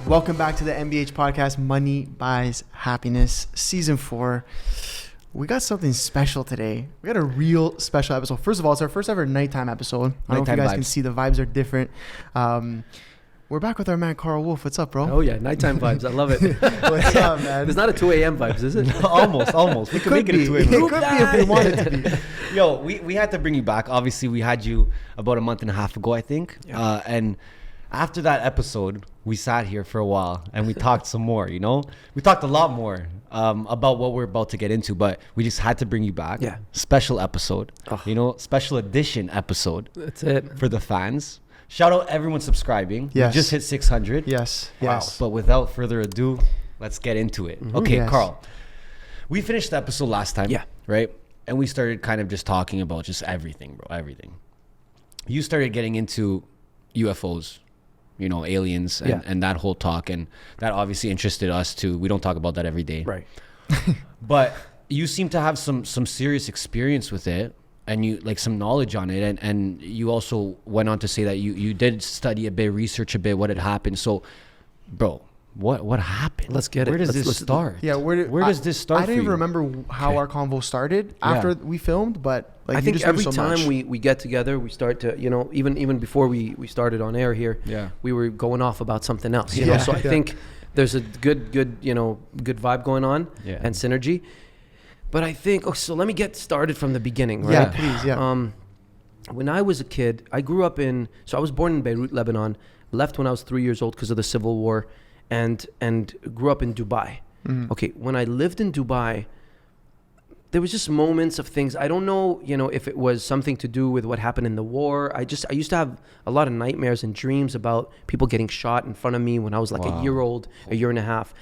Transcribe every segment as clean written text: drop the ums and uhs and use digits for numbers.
Welcome back to the MBH Podcast, Money Buys Happiness, Season 4. We got something special today. We got a real special episode. First of all, it's our first ever nighttime episode. I don't know if you guys can see the vibes are different. We're back with our man, Karl Wolf. What's up, bro? Oh, yeah. Nighttime vibes. I love it. What's up, man? There's not a 2 a.m. vibes, is it? No, almost. We could make it a 2 a.m. It could be if we wanted to be. Yo, we had to bring you back. Obviously, we had you about a month and a half ago, I think. Yeah. And after that episode, we sat here for a while and we talked some more, you know? We talked a lot more about what we're about to get into, but we just had to bring you back. Yeah. Special episode, Oh. you know, special edition episode That's it. for the fans. Shout out everyone subscribing. Yes. We just hit 600. Yes. Wow. Yes. But without further ado, let's get into it. Okay, Yes. Karl. We finished the episode last time. Yeah. Right? And we started kind of just talking about just everything, bro. Everything. You started getting into UFOs, you know, aliens and that whole talk. And that obviously interested us too. We don't talk about that every day. Right. But you seem to have some serious experience with it. And you like some knowledge on it, and you also went on to say that you did study a bit, research a bit what had happened. So, bro, what happened? Let's get it. Where does Let's this start? Yeah, where does this start? I don't for even you? remember how our convo started after we filmed, but like I you think just knew every so time much. we get together, we start to, you know, even before we started on air here, Yeah. we were going off about something else, you know? Yeah, So I yeah. think there's a good vibe going on and synergy. But I think, so let me get started from the beginning, right? Yeah, please, yeah. When I was a kid, I grew up so I was born in Beirut, Lebanon, left when I was 3 years old because of the civil war, and grew up in Dubai. Okay, when I lived in Dubai, there was just moments of things. I don't know, you know, if it was something to do with what happened in the war. I used to have a lot of nightmares and dreams about people getting shot in front of me when I was like a year old, a year and a half.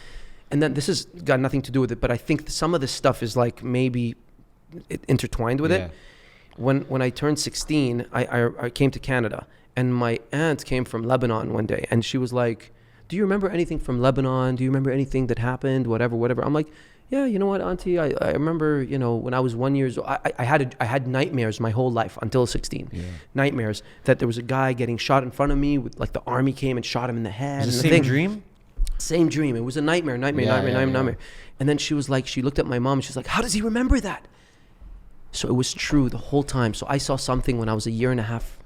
And then this has got nothing to do with it, but I think some of this stuff is like maybe intertwined with it. When I turned 16, I came to Canada, and my aunt came from Lebanon one day, and she was like, "Do you remember anything from Lebanon? Do you remember anything that happened? Whatever." I'm like, "Yeah, you know what, Auntie? I remember, you know, when I was 1 year old, I had nightmares my whole life until 16. Yeah. Nightmares that there was a guy getting shot in front of me, with like the army came and shot him in the head." Was and the the same thing. dream? Same dream. It was a nightmare. And then she was like, she looked at my mom and she's like, "How does he remember that?" So it was true the whole time. So I saw something when I was a year and a half,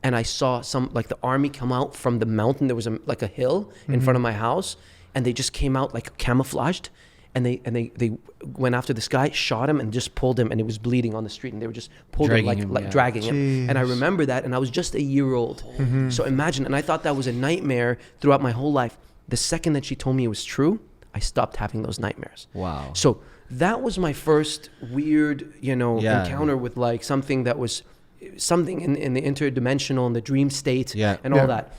and I saw like the army come out from the mountain. There was like a hill in front of my house, and they just came out like camouflaged, and they went after this guy, shot him, and just pulled him, and he was bleeding on the street, and they were just Dragging him him, like yeah. dragging him. And I Jeez. remember that, and I was just a year old. So imagine, and I thought that was a nightmare throughout my whole life. The second that she told me it was true, I stopped having those nightmares. Wow. So that was my first weird, encounter with like something that was something in the interdimensional and the dream state and all that.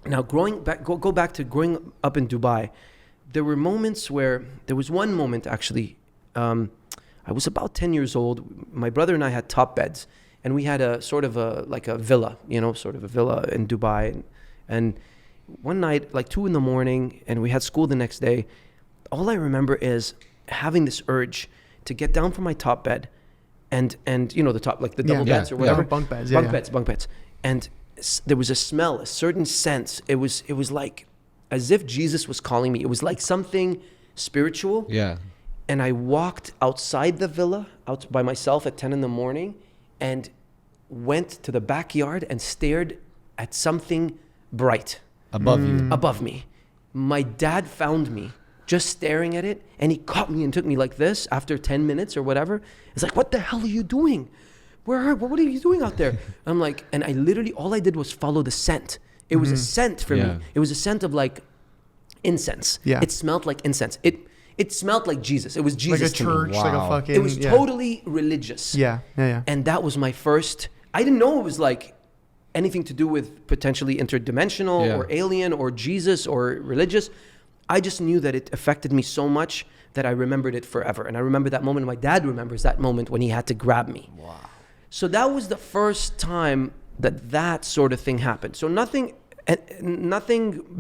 Now go back to growing up in Dubai. There were moments where, there was one moment actually, I was about 10 years old. My brother and I had top beds, and we had a sort of a villa, sort of a villa in Dubai. And one night, like 2 a.m, and we had school the next day. All I remember is having this urge to get down from my top bed and the top, like the double beds or whatever. Bunk beds. Bunk beds. And there was a smell, a certain sense. It was like as if Jesus was calling me. It was like something spiritual. Yeah. And I walked outside the villa, out by myself at 10 a.m, and went to the backyard and stared at something bright above me. My dad found me just staring at it, and he caught me and took me like this after 10 minutes or whatever. It's like, "What the hell are you doing? What are you doing out there?" I'm like, and I literally, all I did was follow the scent. It was a scent for me. It was a scent of like incense. Yeah. It smelled like incense. It smelled like Jesus. It was Jesus Like a to me. church, like a Wow. fucking. It was totally religious. Yeah. And that was my first, I didn't know it was like anything to do with potentially interdimensional or alien or Jesus or religious. I just knew that it affected me so much that I remembered it forever. And I remember that moment. My dad remembers that moment when he had to grab me. Wow. So that was the first time that sort of thing happened. So nothing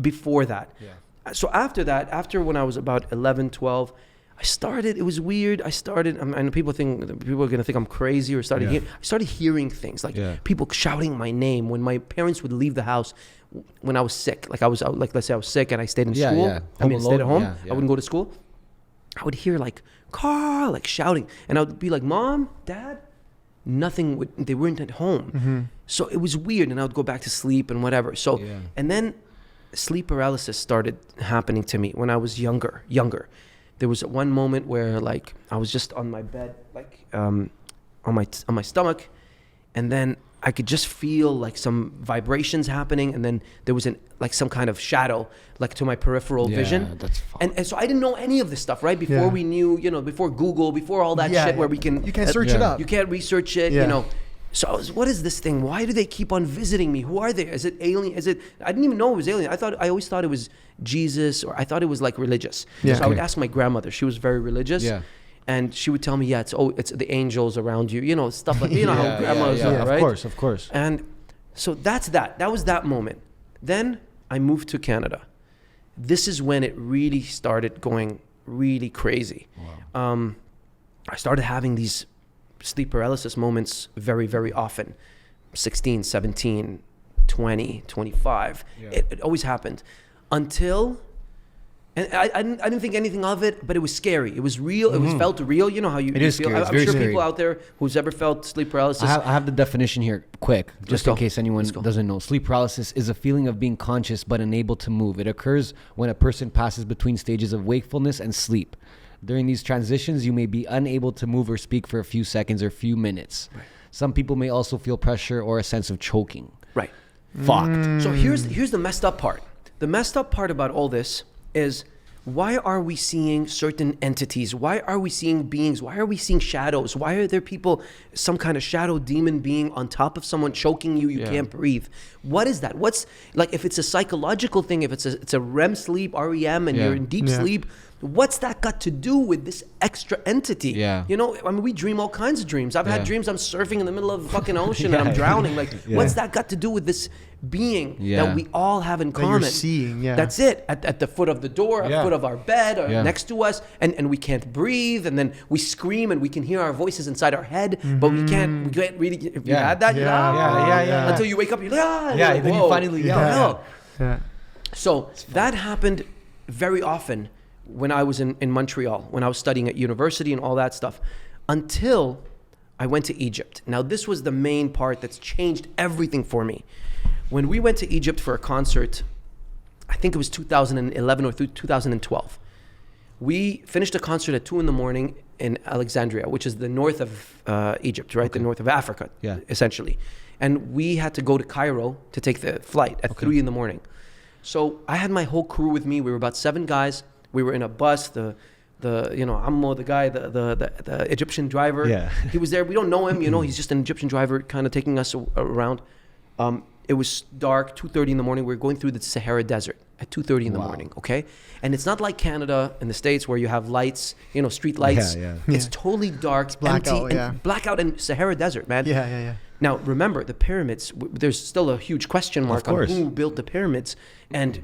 before that. Yeah. So after that, when I was about 11, 12, it was weird. And people are going to think I'm crazy, or I started hearing things like people shouting my name when my parents would leave the house when I was sick. Like I was out, like let's say I was sick and I stayed in school. I stayed at home. I wouldn't go to school. I would hear like Karl, like shouting, and I would be like, Mom, Dad, they weren't at home. So it was weird, and I would go back to sleep and whatever. So, and then sleep paralysis started happening to me when I was younger. There was one moment where like I was just on my bed, like on my stomach, and then I could just feel like some vibrations happening, and then there was some kind of shadow like to my peripheral vision. That's fun. And so I didn't know any of this stuff, right? Before we knew, before Google, before all that shit where we can... You can't search it up. You can't research it, So I was, what is this thing? Why do they keep on visiting me? Who are they? Is it alien? I didn't even know it was alien. I always thought it was Jesus, or I thought it was like religious. So I would ask my grandmother. She was very religious. And she would tell me, it's the angels around you, stuff like, how grandmas are, right? Of course. And so that was that moment. Then I moved to Canada. This is when it really started going really crazy. Wow. I started having these sleep paralysis moments very, very often. 16, 17, 20, 25. It always happened until... And I didn't think anything of it, but it was scary. It was real. It was felt real. You know how you is feel. Scary. I'm sure people out there who's ever felt sleep paralysis. I have the definition here, quick, just in case anyone doesn't know. Sleep paralysis is a feeling of being conscious but unable to move. It occurs when a person passes between stages of wakefulness and sleep. During these transitions, you may be unable to move or speak for a few seconds or few minutes. Right. Some people may also feel pressure or a sense of choking. Right. Fucked. So here's the messed up part. The messed up part about all this is, why are we seeing certain entities? Why are we seeing beings? Why are we seeing shadows? Why are there people, some kind of shadow demon being on top of someone choking you? You can't breathe. What is that? What's like, if it's a psychological thing, if it's a REM sleep, REM, and you're in deep sleep, what's that got to do with this extra entity? We dream all kinds of dreams. I've had dreams I'm surfing in the middle of the fucking ocean and I'm drowning. Like, what's that got to do with this being that we all have in common? That you're seeing, That's it. At the foot of the door, at the foot of our bed, or next to us, and we can't breathe, and then we scream and we can hear our voices inside our head, but we can't really. If you had that, until you wake up, you're like, then you finally yell. So that happened very often when I was in Montreal, when I was studying at university and all that stuff, until I went to Egypt. Now, this was the main part that's changed everything for me. When we went to Egypt for a concert, I think it was 2011 or 2012. We finished a concert at 2 a.m. in Alexandria, which is the north of Egypt, right? The north of Africa, essentially. And we had to go to Cairo to take the flight at 3 a.m. So I had my whole crew with me. We were about 7 guys. We were in a bus. The Ammo, the guy, the Egyptian driver, he was there. We don't know him, he's just an Egyptian driver kind of taking us around. It was dark, 2:30 in the morning. We were going through the Sahara Desert at 2:30 in the morning, okay? And it's not like Canada and the States where you have lights, street lights. It's totally dark, it's blackout, empty, blackout in Sahara Desert, man. Now, remember, the pyramids, there's still a huge question mark on who built the pyramids. And,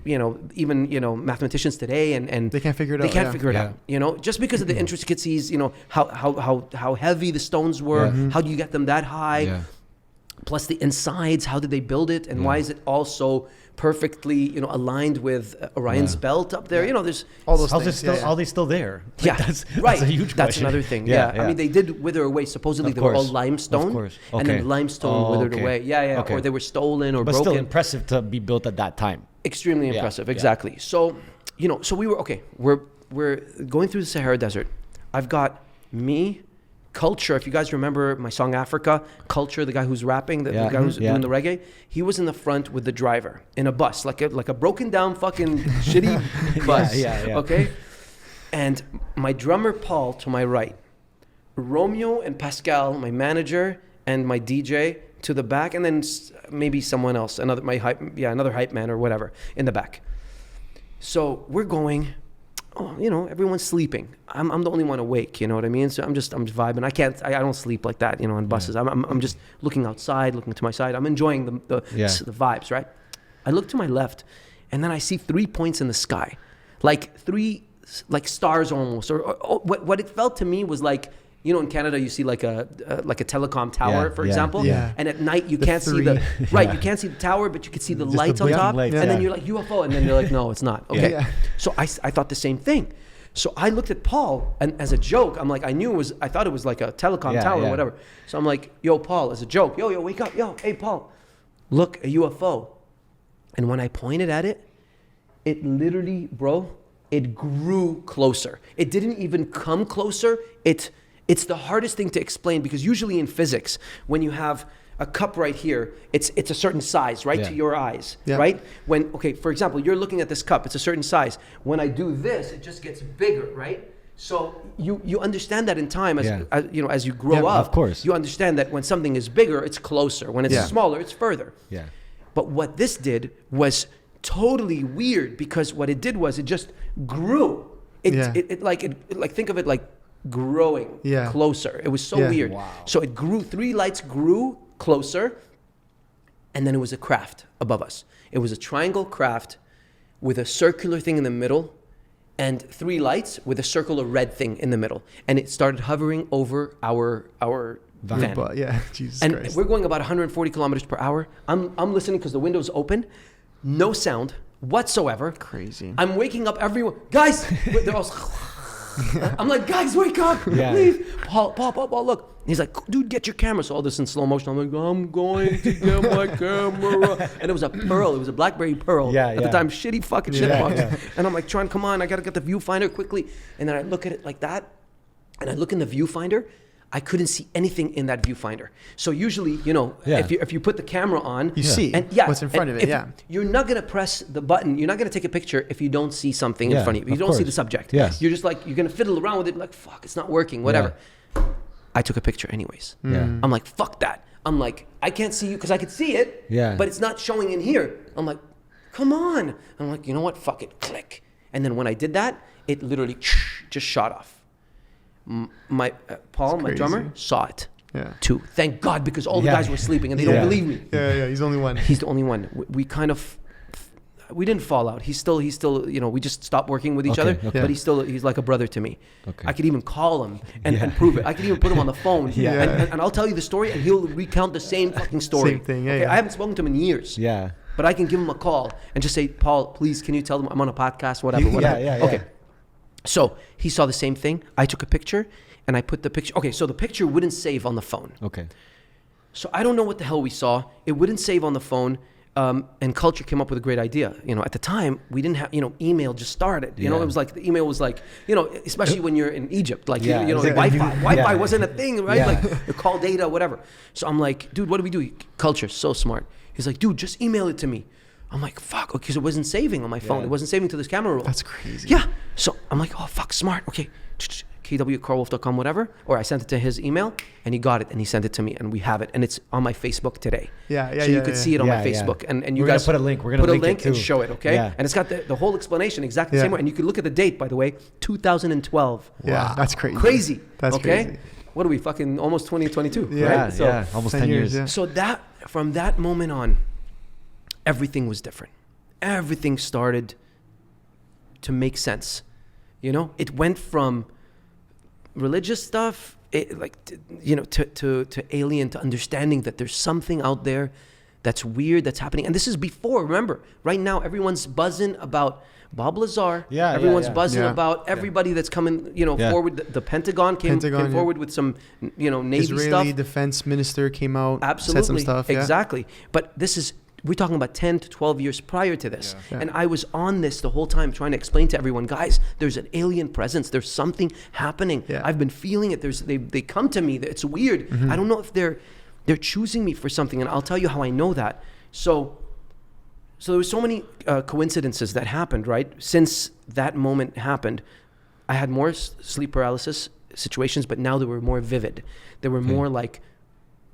even, mathematicians today and they can't figure it out. They can't figure it out, just because of the intricacies, how heavy the stones were, how do you get them that high? Plus the insides, how did they build it? And why is it all so perfectly, aligned with Orion's belt up there? There's all those things. Are they still there? That's a huge question. That's another thing. I mean, they did wither away. Supposedly they were all limestone, and then limestone withered away. Or they were stolen or broken. But still impressive to be built at that time. Extremely impressive, exactly. So, so we were we're going through the Sahara Desert. I've got me, Culture. If you guys remember my song Africa, Culture, the guy who's rapping, the guy who's doing the reggae, he was in the front with the driver in a bus, like a broken down fucking shitty bus. Okay, and my drummer Paul to my right, Romeo and Pascal, my manager, and my DJ to the back, and then maybe someone else, another hype man or whatever in the back. So we're going. Everyone's sleeping. I'm the only one awake. You know what I mean? So I'm just vibing. I don't sleep like that. On buses. I'm just looking outside, looking to my side. I'm enjoying the vibes. Right. I look to my left, and then I see 3 points in the sky, like 3 like stars almost, or what it felt to me was like, you know, in Canada you see like a telecom tower, for example, and at night you can't see the you can't see the tower, but you can see the lights on top, and then you're like UFO, and then you're like, no, it's not. Okay, so I thought the same thing. So I looked at Paul, and as a joke, I'm like, I thought it was like a telecom tower or whatever. So I'm like, yo, Paul, as a joke, yo, wake up, yo, hey, Paul, look, a UFO. And when I pointed at it, it literally, bro, it grew closer. It didn't even come closer. It's the hardest thing to explain, because usually in physics, when you have a cup right here, it's a certain size, right, to your eyes, right? For example, you're looking at this cup, it's a certain size. When I do this, it just gets bigger, right? So you understand that in time, as you grow up, of course. you understand that when something is bigger, it's closer. When it's smaller, it's further. Yeah. But what this did was totally weird, because what it did was it just grew. It think of it like growing closer. It was so weird. Wow. So it grew, 3 lights grew closer, and then it was a craft above us. It was a triangle craft with a circular thing in the middle, and 3 lights with a circular red thing in the middle, and it started hovering over our van. Jesus and Christ. We're going about 140 kilometers per hour. I'm listening because the window's open, no sound whatsoever. Crazy. I'm waking up everyone, guys. They're all. I'm like, guys, wake up, please. Paul, look. He's like, dude, get your camera. So all this in slow motion. I'm like, I'm going to get my camera. And it was a Pearl. It was a BlackBerry Pearl. At the time, shitty fucking shitbox. And I'm like, come on, I got to get the viewfinder quickly. And then I look at it like that. And I look in the viewfinder. I couldn't see anything in that viewfinder. So usually, if you put the camera on, you see what's in front of it. You're not gonna press the button. You're not gonna take a picture if you don't see something in front of you. You don't see the subject. You're just like, you're gonna fiddle around with it, like, fuck, it's not working, whatever. I took a picture anyways. I'm like, fuck that. I'm like, I can't see you because I could see it, but it's not showing in here. I'm like, come on. I'm like, you know what? Fuck it. Click. And then when I did that, it literally just shot off. My Paul, my drummer, saw it too. Thank God, because all the guys were sleeping and they don't believe me. He's the only one. He's the only one. We didn't fall out. He's still, we just stopped working with each other, but he's like a brother to me. I could even call him and prove it. I could even put him on the phone and I'll tell you the story and he'll recount the same fucking story. Same thing, I haven't spoken to him in years. But I can give him a call and just say, Paul, please, can you tell them I'm on a podcast, whatever. Okay. So he saw the same thing. I took a picture and I put the picture. Okay, so the picture wouldn't save on the phone. Okay. So I don't know what the hell we saw. It wouldn't save on the phone. And Culture came up with a great idea. At the time, we didn't have, email just started. It was like, the email was like, especially when you're in Egypt, like, Wi-Fi wasn't a thing, right? Like the call data, whatever. So I'm like, dude, what do we do? Culture, so smart. He's like, dude, just email it to me. I'm like, fuck, okay, so it wasn't saving on my phone. It wasn't saving to this camera roll. That's crazy. Yeah. So I'm like, oh, fuck, smart. Okay. KW@karlwolf.com, whatever. Or I sent it to his email and he got it and he sent it to me and we have it. And it's on my Facebook today. So you could see it on my Facebook. And you guys put a link. We're going to put a link and show it, okay? And it's got the whole explanation exactly the same way. And you can look at the date, by the way, 2012. Yeah, that's crazy. Crazy. That's crazy. What are we, fucking almost 2022, right? So, almost 10 years. Yeah. So from that moment on, everything was different. Everything started to make sense. It went from religious stuff, to alien, to understanding that there's something out there that's weird, that's happening. And this is before, remember, right now, everyone's buzzing about Bob Lazar. Everyone's buzzing about everybody that's coming, forward. The Pentagon came forward with some, Navy Israeli stuff. Israeli defense minister came out, absolutely, said some stuff. Exactly. But we're talking about 10 to 12 years prior to this. And I was on this the whole time trying to explain to everyone, guys, there's an alien presence. There's something happening. I've been feeling it. They come to me. It's weird. I don't know if they're choosing me for something. And I'll tell you how I know that. So there were so many coincidences that happened, right? Since that moment happened, I had more sleep paralysis situations, but now they were more vivid. They were more like,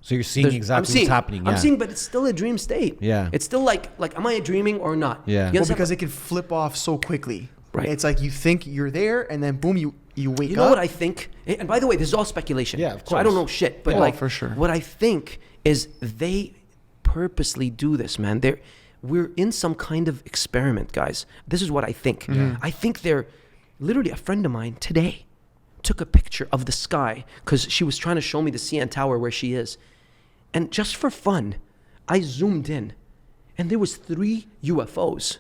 so you're seeing exactly what's happening. I'm seeing, but it's still a dream state. It's still like, am I dreaming or not? Well, because it can flip off so quickly. Right. It's like you think you're there, and then boom, you wake up. You know what I think? And by the way, this is all speculation. Yeah, of course. So I don't know shit, but for sure. What I think is they purposely do this, man. We're in some kind of experiment, guys. This is what I think. I think they're literally a friend of mine today took a picture of the sky because she was trying to show me the CN Tower where she is. And just for fun, I zoomed in and there was 3 UFOs.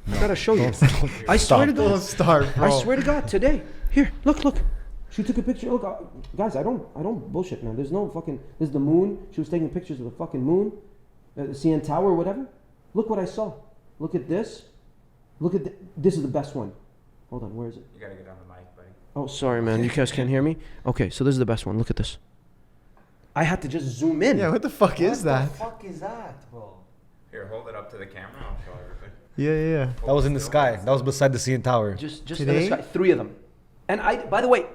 I gotta show you. I swear to God. Don't start, bro. I swear to God, today. Here, look. She took a picture. Look, guys, I don't bullshit, man. There's no fucking, this is the moon. She was taking pictures of the fucking moon, the CN Tower or whatever. Look what I saw. Look at this. This is the best one. Hold on, where is it? You gotta get on the mic, buddy. Oh, sorry, man. You guys can't hear me? Okay, so this is the best one. Look at this. I had to just zoom in. Yeah, what the fuck is that? What the fuck is that, bro? Here, hold it up to the camera. I'll show everybody. Yeah. That was in the sky. That was beside the CN Tower. Just Today? in the sky, 3 of them. And by the way,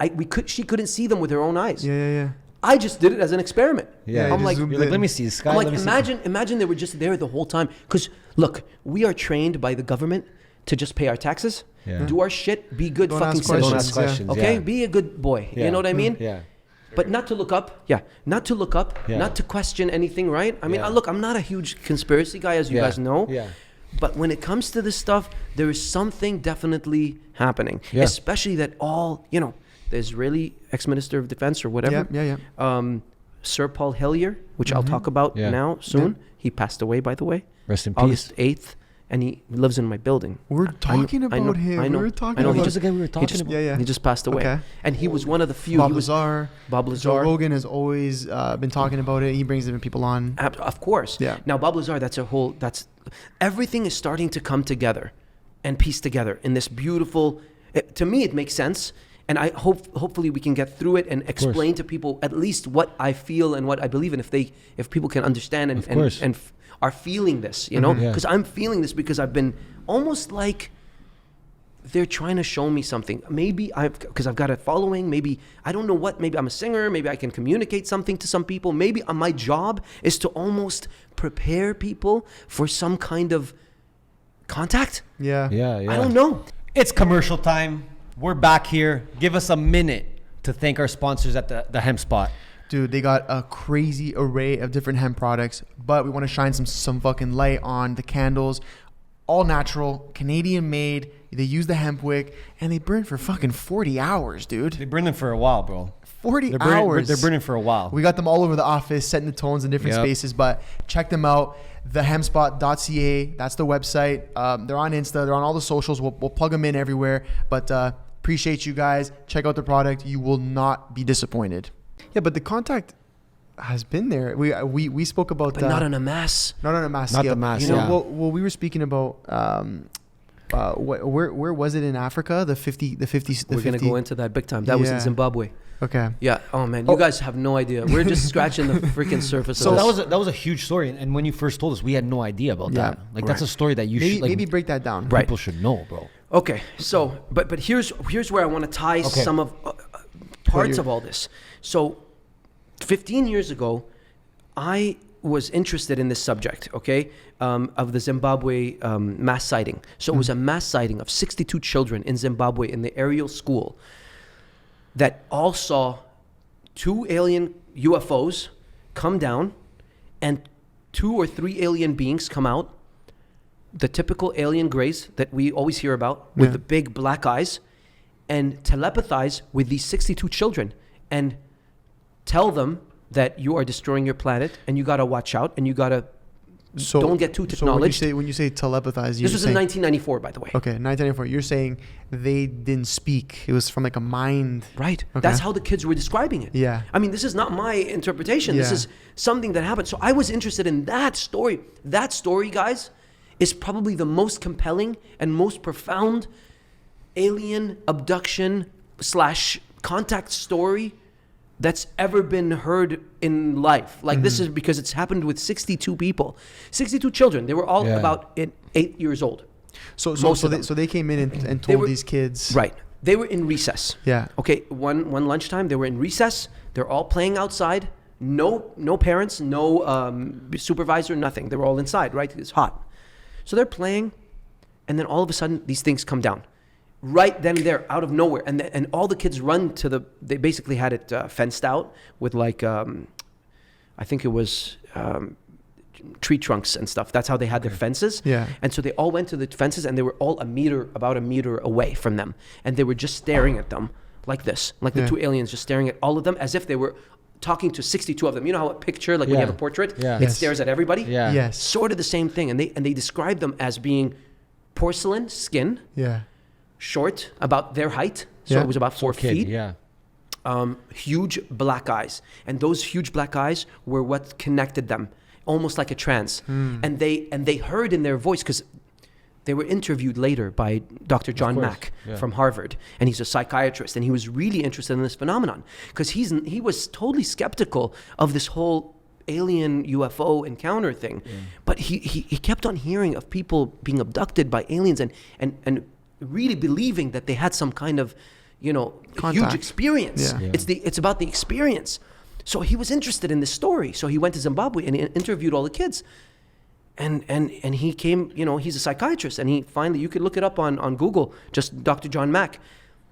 she couldn't see them with her own eyes. Yeah. I just did it as an experiment. Yeah. I'm like, you're like, let me see the sky. I'm like, let me imagine they were just there the whole time. Because look, we are trained by the government to just pay our taxes, do our shit, be good Don't fucking ask questions. Don't citizens. ask questions. Okay, Yeah. be a good boy. Yeah. You know what I mean? Yeah. But not to look up. Yeah, not to look up. Yeah. Not to question anything. Right? I mean, Yeah. look, I'm not a huge conspiracy guy, as you guys know. Yeah. But when it comes to this stuff, there is something definitely happening. Yeah. Especially that the Israeli ex-minister of defense or whatever. Yeah. Sir Paul Hellyer, which I'll talk about Yeah. now soon. Yeah. He passed away, by the way, Rest in peace. August 8th, and he lives in my building. We're talking I know, about him. I know, We were talking I know. about He just again we were talking just, about. Yeah. He just passed away, Okay. and he was one of the few. Bob he was Lazar. Bob Joe Lazar. Rogan has always been talking about it. He brings different people on. Of course. Yeah. Now Bob Lazar, that's everything is starting to come together and piece together in this beautiful. To me, it makes sense. And I hopefully we can get through it and explain to people at least what I feel and what I believe in. If people can understand and are feeling this, you know, because I'm feeling this because I've been almost like they're trying to show me something. Maybe because I've got a following. Maybe I don't know what. Maybe I'm a singer. Maybe I can communicate something to some people. Maybe my job is to almost prepare people for some kind of contact. Yeah. I don't know. It's commercial time. We're back here. Give us a minute to thank our sponsors at the Hemp Spot. Dude, they got a crazy array of different hemp products, but we want to shine some fucking light on the candles. All natural, Canadian made. They use the hemp wick, and they burn for fucking 40 hours, dude. They burn them for a while, bro. 40 hours. They're burning for a while. We got them all over the office, setting the tones in different spaces, but check them out. Thehempspot.ca, that's the website. They're on Insta. They're on all the socials. We'll plug them in everywhere, but appreciate you guys. Check out the product. You will not be disappointed. Yeah, but the contact has been there. We spoke about But not on a mass. not on a mass Not scale. the mass, You know, yeah. well, we were speaking about where was it in Africa? The 50. We're gonna go into that big time. That was in Zimbabwe. Okay. Yeah. Oh man, you guys have no idea. We're just scratching the freaking surface. So of this. that was a huge story, and when you first told us, we had no idea about that. Like that's a story that you should maybe break that down. Right. people should know, bro. Okay, so but here's where I want to tie some of parts of all this. So 15 years ago, I was interested in this subject, of the Zimbabwe mass sighting. So it was a mass sighting of 62 children in Zimbabwe in the aerial school that all saw 2 alien UFOs come down and 2 or 3 alien beings come out. The typical alien grays that we always hear about with the big black eyes, and telepathize with these 62 children and tell them that you are destroying your planet and you got to watch out and you got to don't get too technologized. So when you say telepathize, this was in 1994, by the way. Okay, 1994. You're saying they didn't speak. It was from like a mind. Right. Okay. That's how the kids were describing it. Yeah. I mean, this is not my interpretation. This Yeah. is something that happened. So I was interested in that story. That story, guys, is probably the most compelling and most profound alien abduction / contact story that's ever been heard in life. Like this is because it's happened with 62 people, 62 children. They were all about 8 years old. So they came in and told these kids. Right. They were in recess. Yeah. Okay. One lunchtime, they were in recess. They're all playing outside. No parents, no supervisor, nothing. They were all inside. Right. It's hot. So they're playing, and then all of a sudden these things come down. Right then and there, out of nowhere, and all the kids run to they basically had it fenced out with like, I think it was tree trunks and stuff. That's how they had their fences. Yeah. And so they all went to the fences, and they were all about a meter away from them. And they were just staring at them like this, like the two aliens just staring at all of them as if they were talking to 62 of them. You know how a picture, like when you have a portrait, it stares at everybody? Yeah. Yes. Sort of the same thing. And they described them as being porcelain skin, short, about their height. So it was about 4 feet. Yeah. Huge black eyes. And those huge black eyes were what connected them, almost like a trance. And they heard in their voice, because they were interviewed later by Dr. John Mack from Harvard, and he's a psychiatrist, and he was really interested in this phenomenon because he was totally skeptical of this whole alien UFO encounter thing. But he kept on hearing of people being abducted by aliens and really believing that they had some kind of, huge experience. It's about the experience. So he was interested in this story. So he went to Zimbabwe and he interviewed all the kids. And he came, he's a psychiatrist, and he finally, you could look it up on Google, just Dr. John Mack.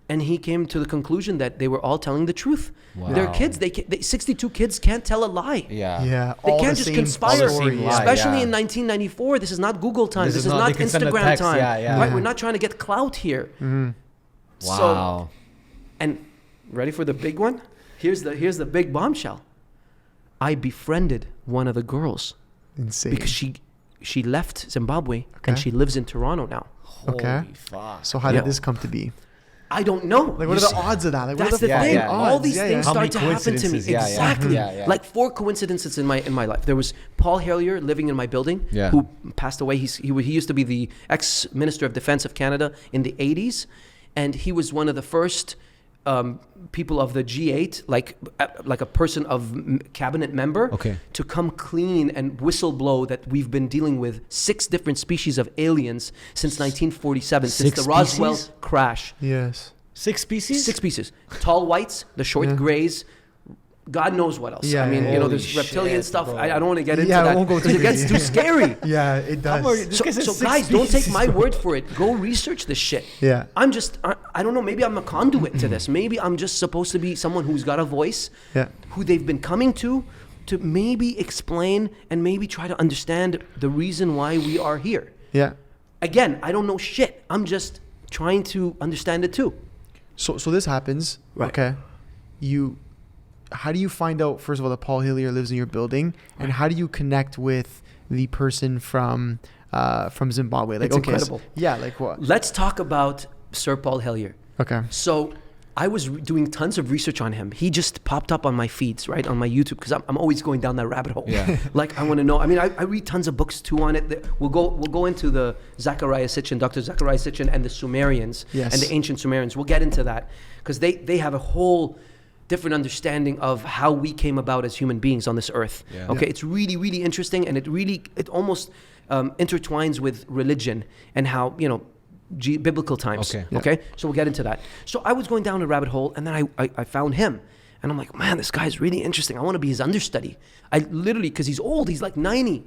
And he came to the conclusion that they were all telling the truth. Wow. They're kids. They 62 kids can't tell a lie. Yeah. They can't just conspire. Especially in 1994. This is not Google time. This is not Instagram time. Right? We're not trying to get clout here. Wow. So, and ready for the big one? Here's the big bombshell. I befriended one of the girls. Insane. Because she left Zimbabwe and she lives in Toronto now. Okay. Holy fuck. So how did this come to be? I don't know. Like, what are the odds of that? Like, that's the thing. All these things start to happen to me. Exactly. Like 4 coincidences in my life. There was Paul Hellyer living in my building, who passed away. He used to be the ex-Minister of Defense of Canada in the 80s, and he was one of the first people of the G8, like a person of cabinet member, to come clean and whistleblow that we've been dealing with 6 different species of aliens since 1947, since the Roswell crash. Yes. 6 species? 6 species. Tall whites, the short grays, God knows what else. Yeah, I mean, there's reptilian stuff. I don't want to get into that. Won't go because it gets too scary. Yeah, it does. So guys, don't take my word for it. Go research this shit. Yeah. I'm just, I don't know, maybe I'm a conduit to this. Maybe I'm just supposed to be someone who's got a voice, who they've been coming to maybe explain and maybe try to understand the reason why we are here. Yeah. Again, I don't know shit. I'm just trying to understand it too. So this happens. Right. Okay. How do you find out, first of all, that Paul Hellyer lives in your building, and how do you connect with the person from Zimbabwe? Like, it's incredible. Like what? Let's talk about Sir Paul Hellyer. Okay. So I was doing tons of research on him. He just popped up on my feeds, right, on my YouTube, because I'm always going down that rabbit hole. Yeah. Like, I want to know. I mean, I read tons of books too on it. We'll go into the Zecharia Sitchin, Dr. Zecharia Sitchin, and the Sumerians and the ancient Sumerians. We'll get into that because they have a whole different understanding of how we came about as human beings on this earth. It's really, really interesting, and it almost intertwines with religion and how, biblical times. So we'll get into that. So I was going down a rabbit hole, and then I found him, and I'm like, man, this guy's really interesting. I want to be his understudy. I literally, because he's old, he's like 90.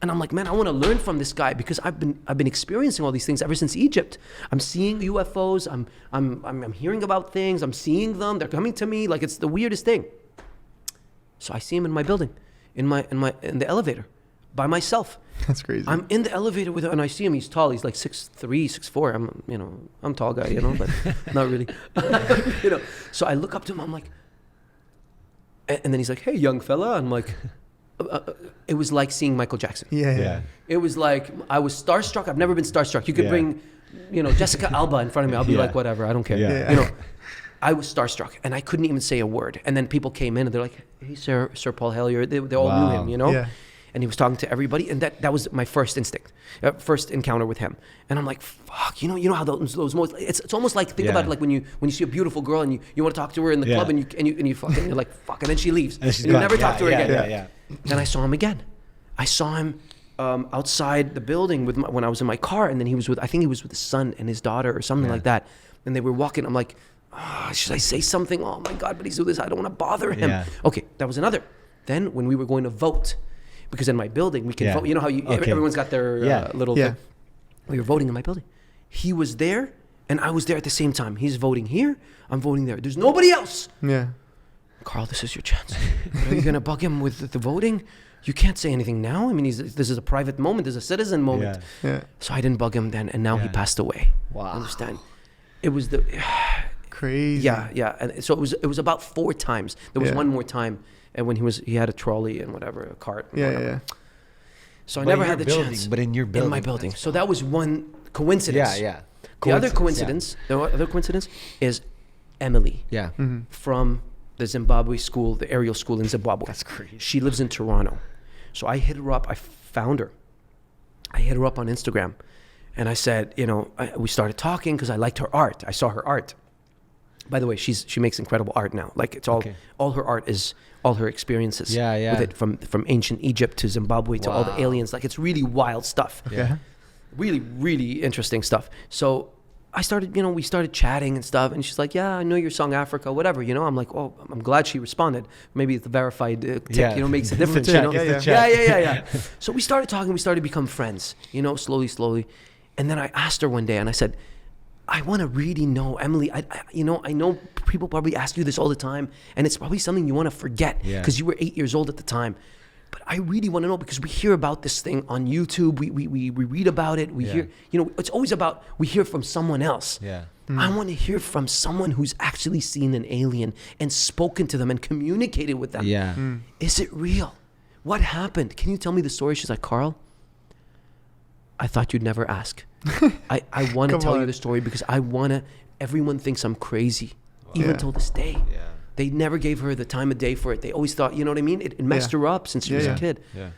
And I'm like, man, I want to learn from this guy because I've been experiencing all these things ever since Egypt. I'm seeing UFOs. I'm hearing about things. I'm seeing them. They're coming to me. Like, it's the weirdest thing. So I see him in my building, in the elevator, by myself. That's crazy. I'm in the elevator with him, and I see him. He's tall. He's like 6'3", 6'4". I'm a tall guy, but not really. So I look up to him. I'm like, and then he's like, hey, young fella. I'm like. It was like seeing Michael Jackson. Yeah. It was like I was starstruck. I've never been starstruck. You could bring, Jessica Alba in front of me. I'll be like, whatever. I don't care. Yeah. I was starstruck, and I couldn't even say a word. And then people came in, and they're like, "Hey, Sir Paul Hellyer." They all knew him, Yeah. And he was talking to everybody, and that was my first instinct, first encounter with him. And I'm like, fuck, you know how those moments. It's almost like think about it like when you see a beautiful girl and you want to talk to her in the club and you fucking you're like fuck, and then she leaves and you never talk to her again. Yeah. Then I saw him again. I saw him outside the building when I was in my car, and then he was with his son and his daughter or something like that, and they were walking. I'm like, should I say something? Oh my God, but he's doing this. I don't want to bother him. Yeah. Okay, that was another. Then when we were going to vote. Because in my building, we can vote. You know how everyone's got their little thing. We were voting in my building. He was there, and I was there at the same time. He's voting here. I'm voting there. There's nobody else. Yeah. Karl, this is your chance. Are you going to bug him with the voting? you can't say anything now. I mean, this is a private moment. This is a citizen moment. Yeah. So I didn't bug him then, and now he passed away. Wow. Understand? It was crazy. Yeah. And so it was about 4 times. There was one more time, and when he had a trolley and whatever, a cart. Yeah. So I never had the building, chance. But in your building. In my building. So that was one coincidence. Yeah. The other coincidence is Emily. Yeah. From the Zimbabwe school, the aerial school in Zimbabwe. That's crazy. She lives in Toronto. So I hit her up. I found her. I hit her up on Instagram. And I said, we started talking because I liked her art. I saw her art. By the way, she makes incredible art now. Like it's all her art is all her experiences. With it from ancient Egypt to Zimbabwe to all the aliens. Like it's really wild stuff. Yeah. Really, really interesting stuff. So I started, we started chatting and stuff. And she's like, yeah, I know your song Africa, whatever. I'm like, oh, I'm glad she responded. Maybe the verified tick, makes a difference. Yeah. So we started talking. We started to become friends, slowly. And then I asked her one day and I said, I want to really know, Emily, I know people probably ask you this all the time and it's probably something you want to forget because you were 8 years old at the time. But I really want to know because we hear about this thing on YouTube. We read about it. We hear, it's always about, we hear from someone else. Yeah. I want to hear from someone who's actually seen an alien and spoken to them and communicated with them. Yeah. Is it real? What happened? Can you tell me the story? She's like, Karl, I thought you'd never ask. I want to tell you the story because everyone thinks I'm crazy, even till this day. Yeah. They never gave her the time of day for it. They always thought, you know what I mean? It messed her up since she was a kid. Yeah.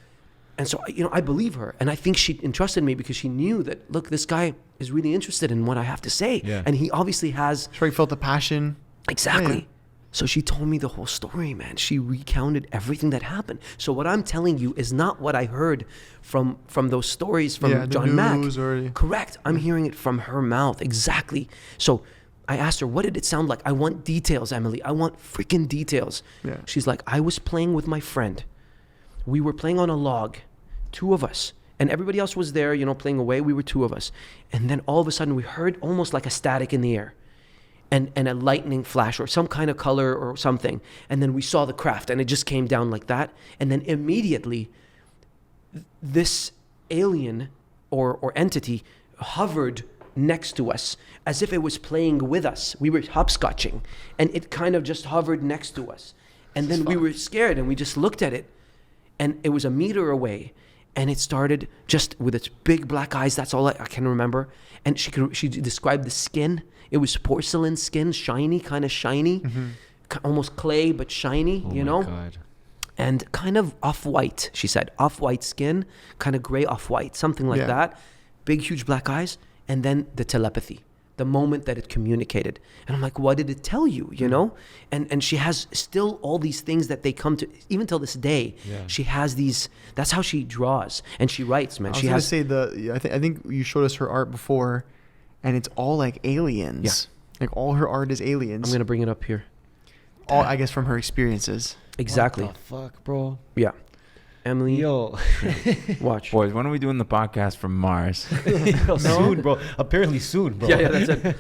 And so, I believe her. And I think she entrusted me because she knew that, look, this guy is really interested in what I have to say. Yeah. And he obviously has... Sure, he felt the passion. Exactly. Yeah. So she told me the whole story, man. She recounted everything that happened. So what I'm telling you is not what I heard from those stories from John Mack. Correct. I'm hearing it from her mouth. Exactly. So I asked her, what did it sound like? I want details, Emily. I want freaking details. Yeah. She's like, I was playing with my friend. We were playing on a log, 2 of us. And everybody else was there, playing away. We were 2 of us. And then all of a sudden we heard almost like a static in the air. And a lightning flash or some kind of color or something. And then we saw the craft and it just came down like that. And then immediately this alien or entity hovered next to us as if it was playing with us. We were hopscotching and it kind of just hovered next to us. And then we were scared and we just looked at it and it was a meter away. And it started just with its big black eyes. That's all I can remember. And she described the skin. It was porcelain skin, shiny, kind of shiny, almost clay, but shiny, Oh my God. And kind of off-white, she said. Off-white skin, kind of gray off-white, something like that. Big, huge black eyes. And then the telepathy, the moment that it communicated. And I'm like, what did it tell you, And she has still all these things that they come to, even till this day. Yeah. She has these, that's how she draws. And she writes, man. I was going to say, I think you showed us her art before. And it's all like aliens. Yeah. Like all her art is aliens. I'm going to bring it up here. All, I guess, from her experiences. Exactly. What the fuck, bro? Yeah. Emily. Yo. Watch. Boys, when are we doing the podcast from Mars? Yo, soon, bro. Apparently soon, bro. Yeah, that's it.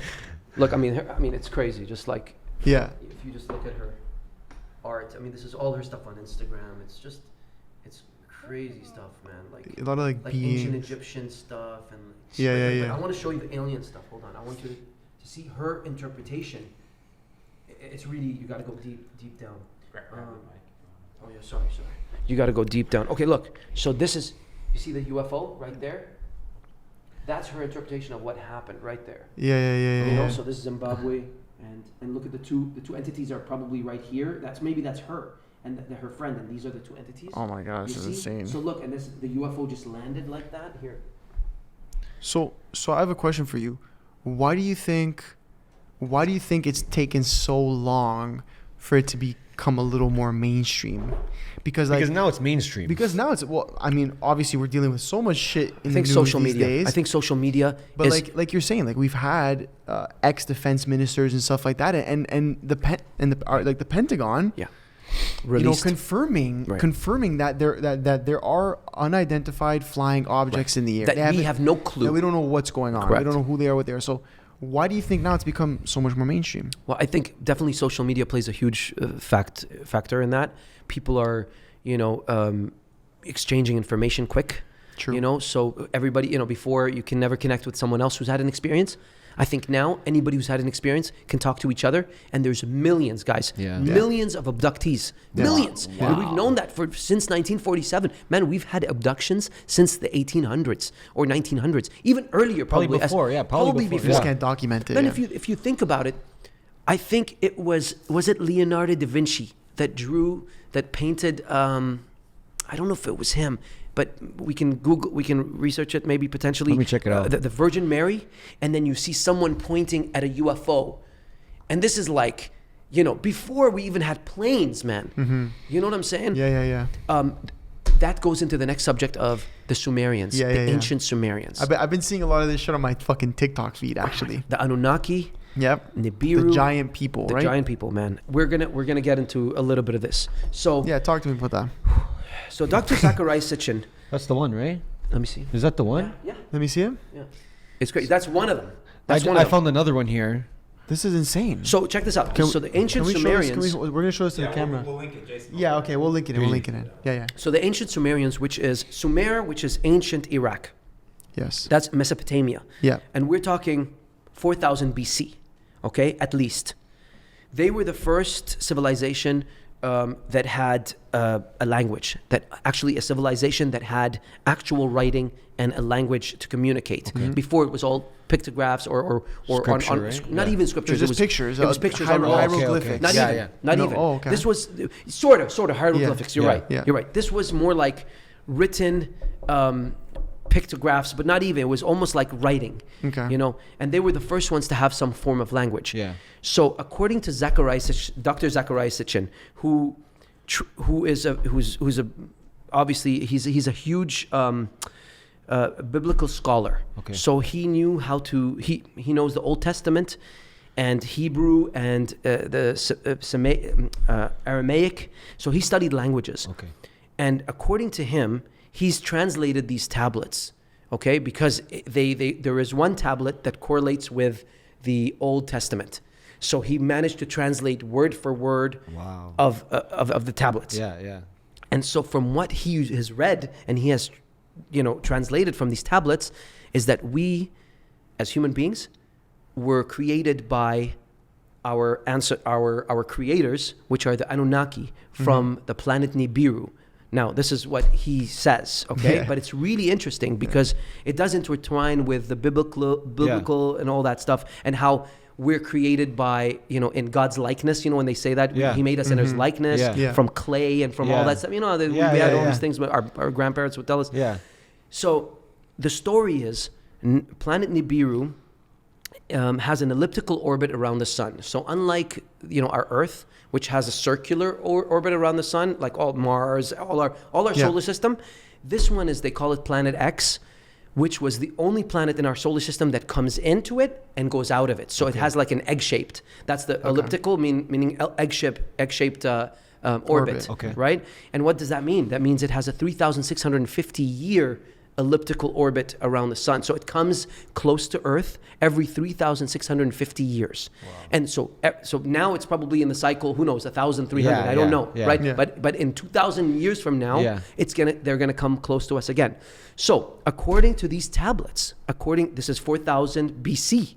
Look, I mean, it's crazy. Just like, if you just look at her art, I mean, this is all her stuff on Instagram. It's crazy stuff, man. Like a lot of like beings. Ancient Egyptian stuff and yeah. I want to show you the alien stuff. Hold on, I want you to see her interpretation. It's really, you got to go deep down. Oh yeah, sorry. You got to go deep down. Okay, look. So this is, you see the UFO right there? That's her interpretation of what happened right there. Yeah. So this is Zimbabwe, and look at the two entities are probably right here. That's her. And her friend, and these are the 2 entities. Oh my gosh, this is insane. So look, and the UFO just landed like that here. So I have a question for you. Why do you think it's taken so long for it to become a little more mainstream? Because now it's mainstream. Because now it's, well, I mean, obviously we're dealing with so much shit in the news social these media. days. I think social media. But like you're saying, like we've had ex-defense ministers and stuff like that, and the Pentagon. Yeah. Released. Confirming that there are unidentified flying objects in the air. That we have no clue. That we don't know what's going on. Correct. We don't know who they are, what they are. So why do you think now it's become so much more mainstream? Well, I think definitely social media plays a huge factor in that. People are, exchanging information quick. True. You know, so everybody, you know, before you can never connect with someone else who's had an experience. I think now anybody who's had an experience can talk to each other, and there's millions, guys, millions of abductees, millions. Wow. And we've known that since 1947. Man, we've had abductions since the 1800s or 1900s, even earlier, probably before. Probably before. You just can't document it. Then if you think about it, I think it was it Leonardo da Vinci that painted, I don't know if it was him, but we can research it, maybe potentially. Let me check it out. The Virgin Mary, and then you see someone pointing at a UFO. And this is like, you know, before we even had planes, man. Mm-hmm. You know what I'm saying? Yeah. That goes into the next subject of the Sumerians, ancient Sumerians. I've been seeing a lot of this shit on my fucking TikTok feed, actually. The Anunnaki. Yep. Nibiru. The giant people, right? The giant people, man. We're gonna get into a little bit of this. So yeah, talk to me about that. So Dr. Zachariah Sitchin. That's the one, right? Let me see. Is that the one? Yeah. Let me see him. Yeah. It's great. That's one of them. I found another one here. This is insane. So check this out. So the ancient Sumerians. We're going to show this to the camera. We'll link it, Jason. Yeah, okay. We'll link it in. Yeah. So the ancient Sumerians, which is Sumer, which is ancient Iraq. Yes. That's Mesopotamia. Yeah. And we're talking 4000 BC, okay, at least. They were the first civilization that had a language, a civilization that had actual writing and a language to communicate. Okay. Before it was all pictographs or scripture, right? Not even scriptures. It was pictures. It was pictures on walls. Hieroglyphics. Not even. Not even. Oh, okay. This was sort of hieroglyphics. You're right. Yeah. You're right. This was more like written pictographs, but not even. It was almost like writing. Okay. You know, and they were the first ones to have some form of language. Yeah. So according to Dr. Zachariah Sitchin, who's obviously he's a huge biblical scholar. Okay. So he knew how to he knows the Old Testament and Hebrew and Aramaic. So he studied languages. Okay. And according to him, he's translated these tablets. Okay, because there is one tablet that correlates with the Old Testament. So he managed to translate word for word of the tablets. Yeah. And so from what he has read and he has, translated from these tablets, is that we, as human beings, were created by our creators, which are the Anunnaki, from the planet Nibiru. Now, this is what he says, okay? But it's really interesting because it does intertwine with the biblical and all that stuff, and how we're created by, in God's likeness, when they say that, he made us in his likeness from clay and from all that stuff. We had all these things, our grandparents would tell us. Yeah. So the story is planet Nibiru has an elliptical orbit around the sun. So unlike, our Earth, which has a circular orbit around the sun, like all Mars, all our solar system, this one they call it Planet X, which was the only planet in our solar system that comes into it and goes out of it. So it has like an egg-shaped. That's the elliptical, meaning egg-shaped orbit, right? And what does that mean? That means it has a 3,650-year elliptical orbit around the sun. So it comes close to Earth every 3,650 years. Wow. And so now it's probably in the cycle, who knows, 1,300, I don't know, right? Yeah. But in 2,000 years from now, they're gonna come close to us again. So according to these tablets, this is 4,000 BC,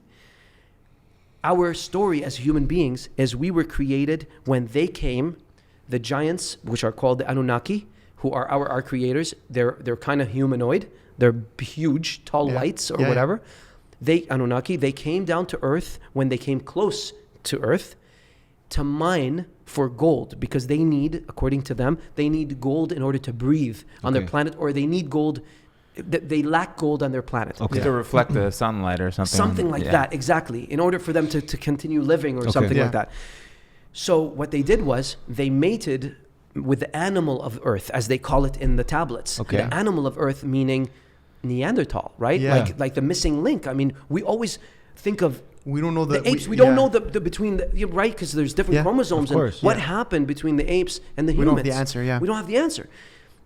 our story as human beings is we were created when they came, the giants, which are called the Anunnaki, who are our creators. They're kind of humanoid. They're huge, tall whites or whatever. Anunnaki, they came down to Earth when they came close to Earth to mine for gold, because they need, according to them, they need gold in order to breathe on their planet, or they need gold. They lack gold on their planet. Okay. To reflect the sunlight or something. Something like that, exactly. In order for them to continue living or something like that. So what they did was they mated with the animal of Earth, as they call it in the tablets. Okay. The animal of Earth meaning Neanderthal, right? Yeah. Like the missing link. I mean, we always think of we don't know the apes. We don't know the between the right, because there's different chromosomes. Of course, and what happened between the apes and the humans? We don't have the answer. Yeah. We don't have the answer.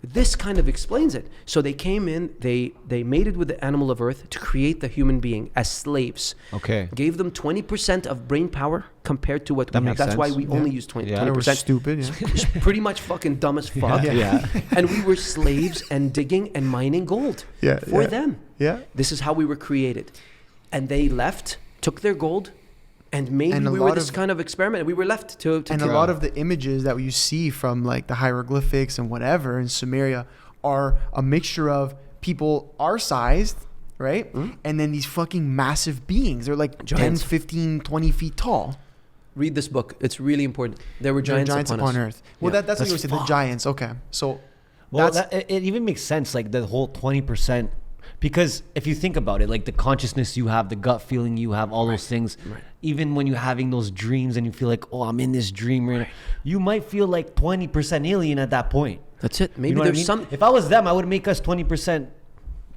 this kind of explains it. So they came in, they mated with the animal of earth to create the human being as slaves. Okay. Gave them 20% of brain power compared to what we have. That's why we only use 20%. They were stupid. Yeah. Pretty much fucking dumb as fuck. Yeah. And we were slaves and digging and mining gold for them. Yeah. This is how we were created. And they left, took their gold, and maybe we were this kind of experiment. We were left to and a lot of the images that you see from like the hieroglyphics and whatever in Sumeria are a mixture of people our sized, right? Mm-hmm. And then these fucking massive beings. They're like giants. 10, 15, 20 feet tall. Read this book. It's really important. There were giants upon Earth. Well, that's what you said. The giants. Okay. So it even makes sense, like the whole 20%. Because if you think about it, like the consciousness you have, the gut feeling you have, all those things, even when you're having those dreams and you feel like, oh, I'm in this dream right now, you might feel like 20% alien at that point. That's it. Maybe you know there's some. If I was them, I would make us 20%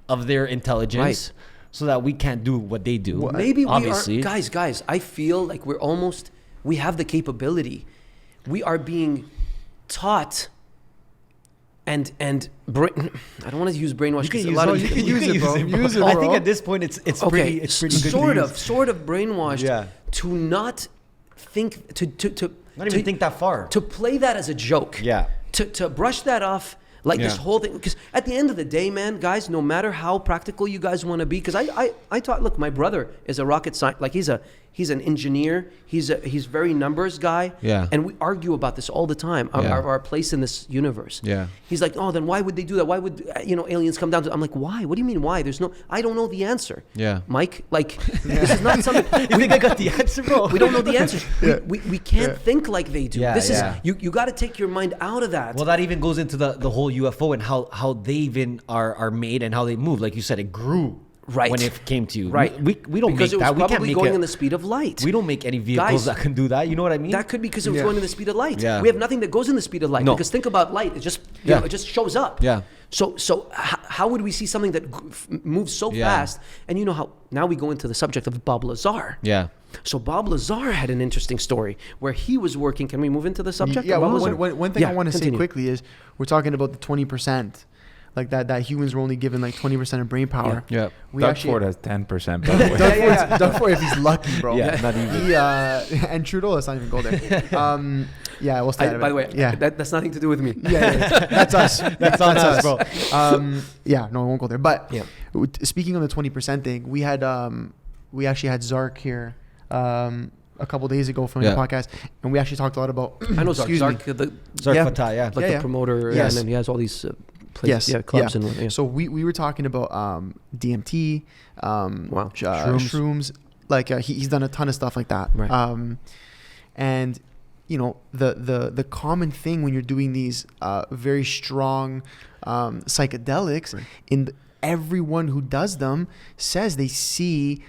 of their intelligence so that we can't do what they do. Well, maybe obviously. We are, guys, I feel like we have the capability. We are being taught and I don't want to use brainwash. You can use it, bro. I think at this point it's pretty good. Sort of brainwashed to not think to not even think that far. To play that as a joke. Yeah. To brush that off like this whole thing, because at the end of the day, man, guys, no matter how practical you guys want to be, because I taught. Look, my brother is a rocket scientist. Like he's an engineer. He's very numbers guy. Yeah. And we argue about this all the time. Our place in this universe. Yeah. He's like, oh, then why would they do that? Why would aliens come down to? I'm like, why? What do you mean why? I don't know the answer. Yeah. Mike, like this is not something. You think I got the answer, bro? We don't know the answer. We can't think like they do. Yeah, this is you got to take your mind out of that. Well, that even goes into the whole UFO and how they even are made and how they move. Like you said, it grew. Right. When it came to you. Right. We don't because make that. We can't make going in the speed of light. We don't make any vehicles that can do that. You know what I mean? That could be because it was going in the speed of light. Yeah. We have nothing that goes in the speed of light. No. Because think about light. It just it just shows up. Yeah. So how would we see something that moves so fast? And you know how now we go into the subject of Bob Lazar. Yeah. So Bob Lazar had an interesting story where he was working. Can we move into the subject? Yeah. One thing I want to say quickly is we're talking about the 20%. Like that humans were only given like 20% of brain power. Yeah. Doug Ford has 10%. By the way. Doug Ford, if he's lucky, bro. Yeah, not even. And Trudeau, let's not even go there. We'll stay out of it. By the way, that's nothing to do with me. Yeah. That's us. That's on us, bro. No, I won't go there. But speaking on the 20% thing, we actually had Zark here a couple days ago from the podcast, and we actually talked a lot about. I know Zark. Zark Fatah, the promoter, and then he has all these. Clubs and So we were talking about DMT, shrooms. Like he's done a ton of stuff like that. Right. And the common thing when you're doing these very strong psychedelics, everyone who does them says they see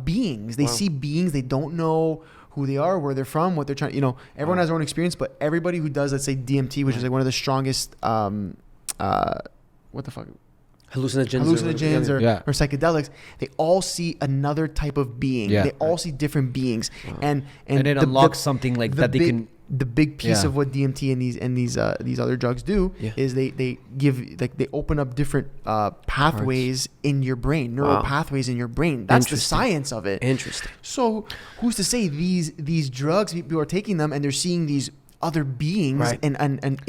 beings. They see beings. They don't know who they are, where they're from, what they're trying. Everyone has their own experience, but everybody who does, let's say DMT, which is like one of the strongest. What the fuck? Hallucinogens or psychedelics, they all see another type of being. They all see different beings, and it unlocks something like that. They can. The big piece of what DMT and these other drugs do is they open up different pathways in your brain, neural pathways in your brain. That's the science of it. Interesting. So who's to say these drugs, people are taking them and they're seeing these other beings and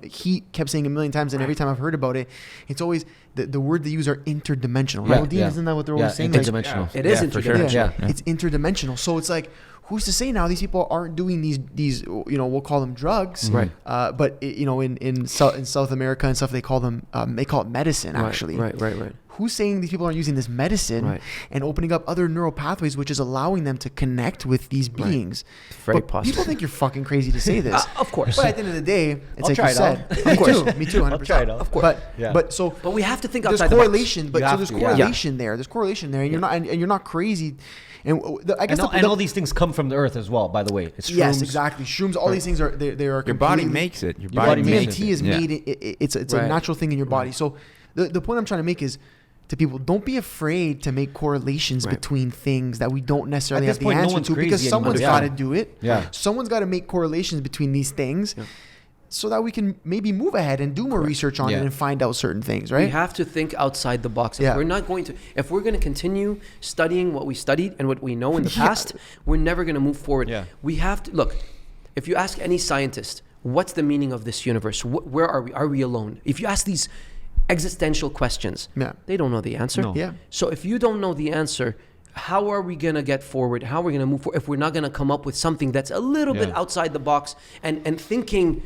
he kept saying a million times, and every time I've heard about it, it's always the word they use are interdimensional. Isn't that what they're always saying? Interdimensional. It is interdimensional. Sure. It's interdimensional. So it's like, who's to say now these people aren't doing these we'll call them drugs, right? But in South America and stuff, they call it medicine, actually. Right. Who's saying these people aren't using this medicine and opening up other neural pathways, which is allowing them to connect with these beings? Very possible. People think you're fucking crazy to say this. Of course. But at the end of the day, it's like you said. Of course. Me too. 100%. I'll try it out. Of course. But we have to think outside the correlation. box. There's correlation there. There's correlation there, and you're not crazy. And I guess all these things come from the earth as well. By the way, it's shrooms. Yes, exactly. Shrooms. All these things are they are. Your body makes it. Your body makes DMT is made. It's a natural thing in your body. So the point I'm trying to make is, to people, don't be afraid to make correlations between things that we don't necessarily have the answer to, because someone's got to do it. Yeah. Someone's got to make correlations between these things. so that we can maybe move ahead and do more research on it and find out certain things, right? We have to think outside the box. If we're going to continue studying what we studied and what we know in the past, we're never going to move forward. Yeah. We have to, look, if you ask any scientist, what's the meaning of this universe? Where are we? Are we alone? If you ask these existential questions, they don't know the answer. No. Yeah. So if you don't know the answer, how are we going to get forward? How are we going to move forward if we're not going to come up with something that's a little bit outside the box and thinking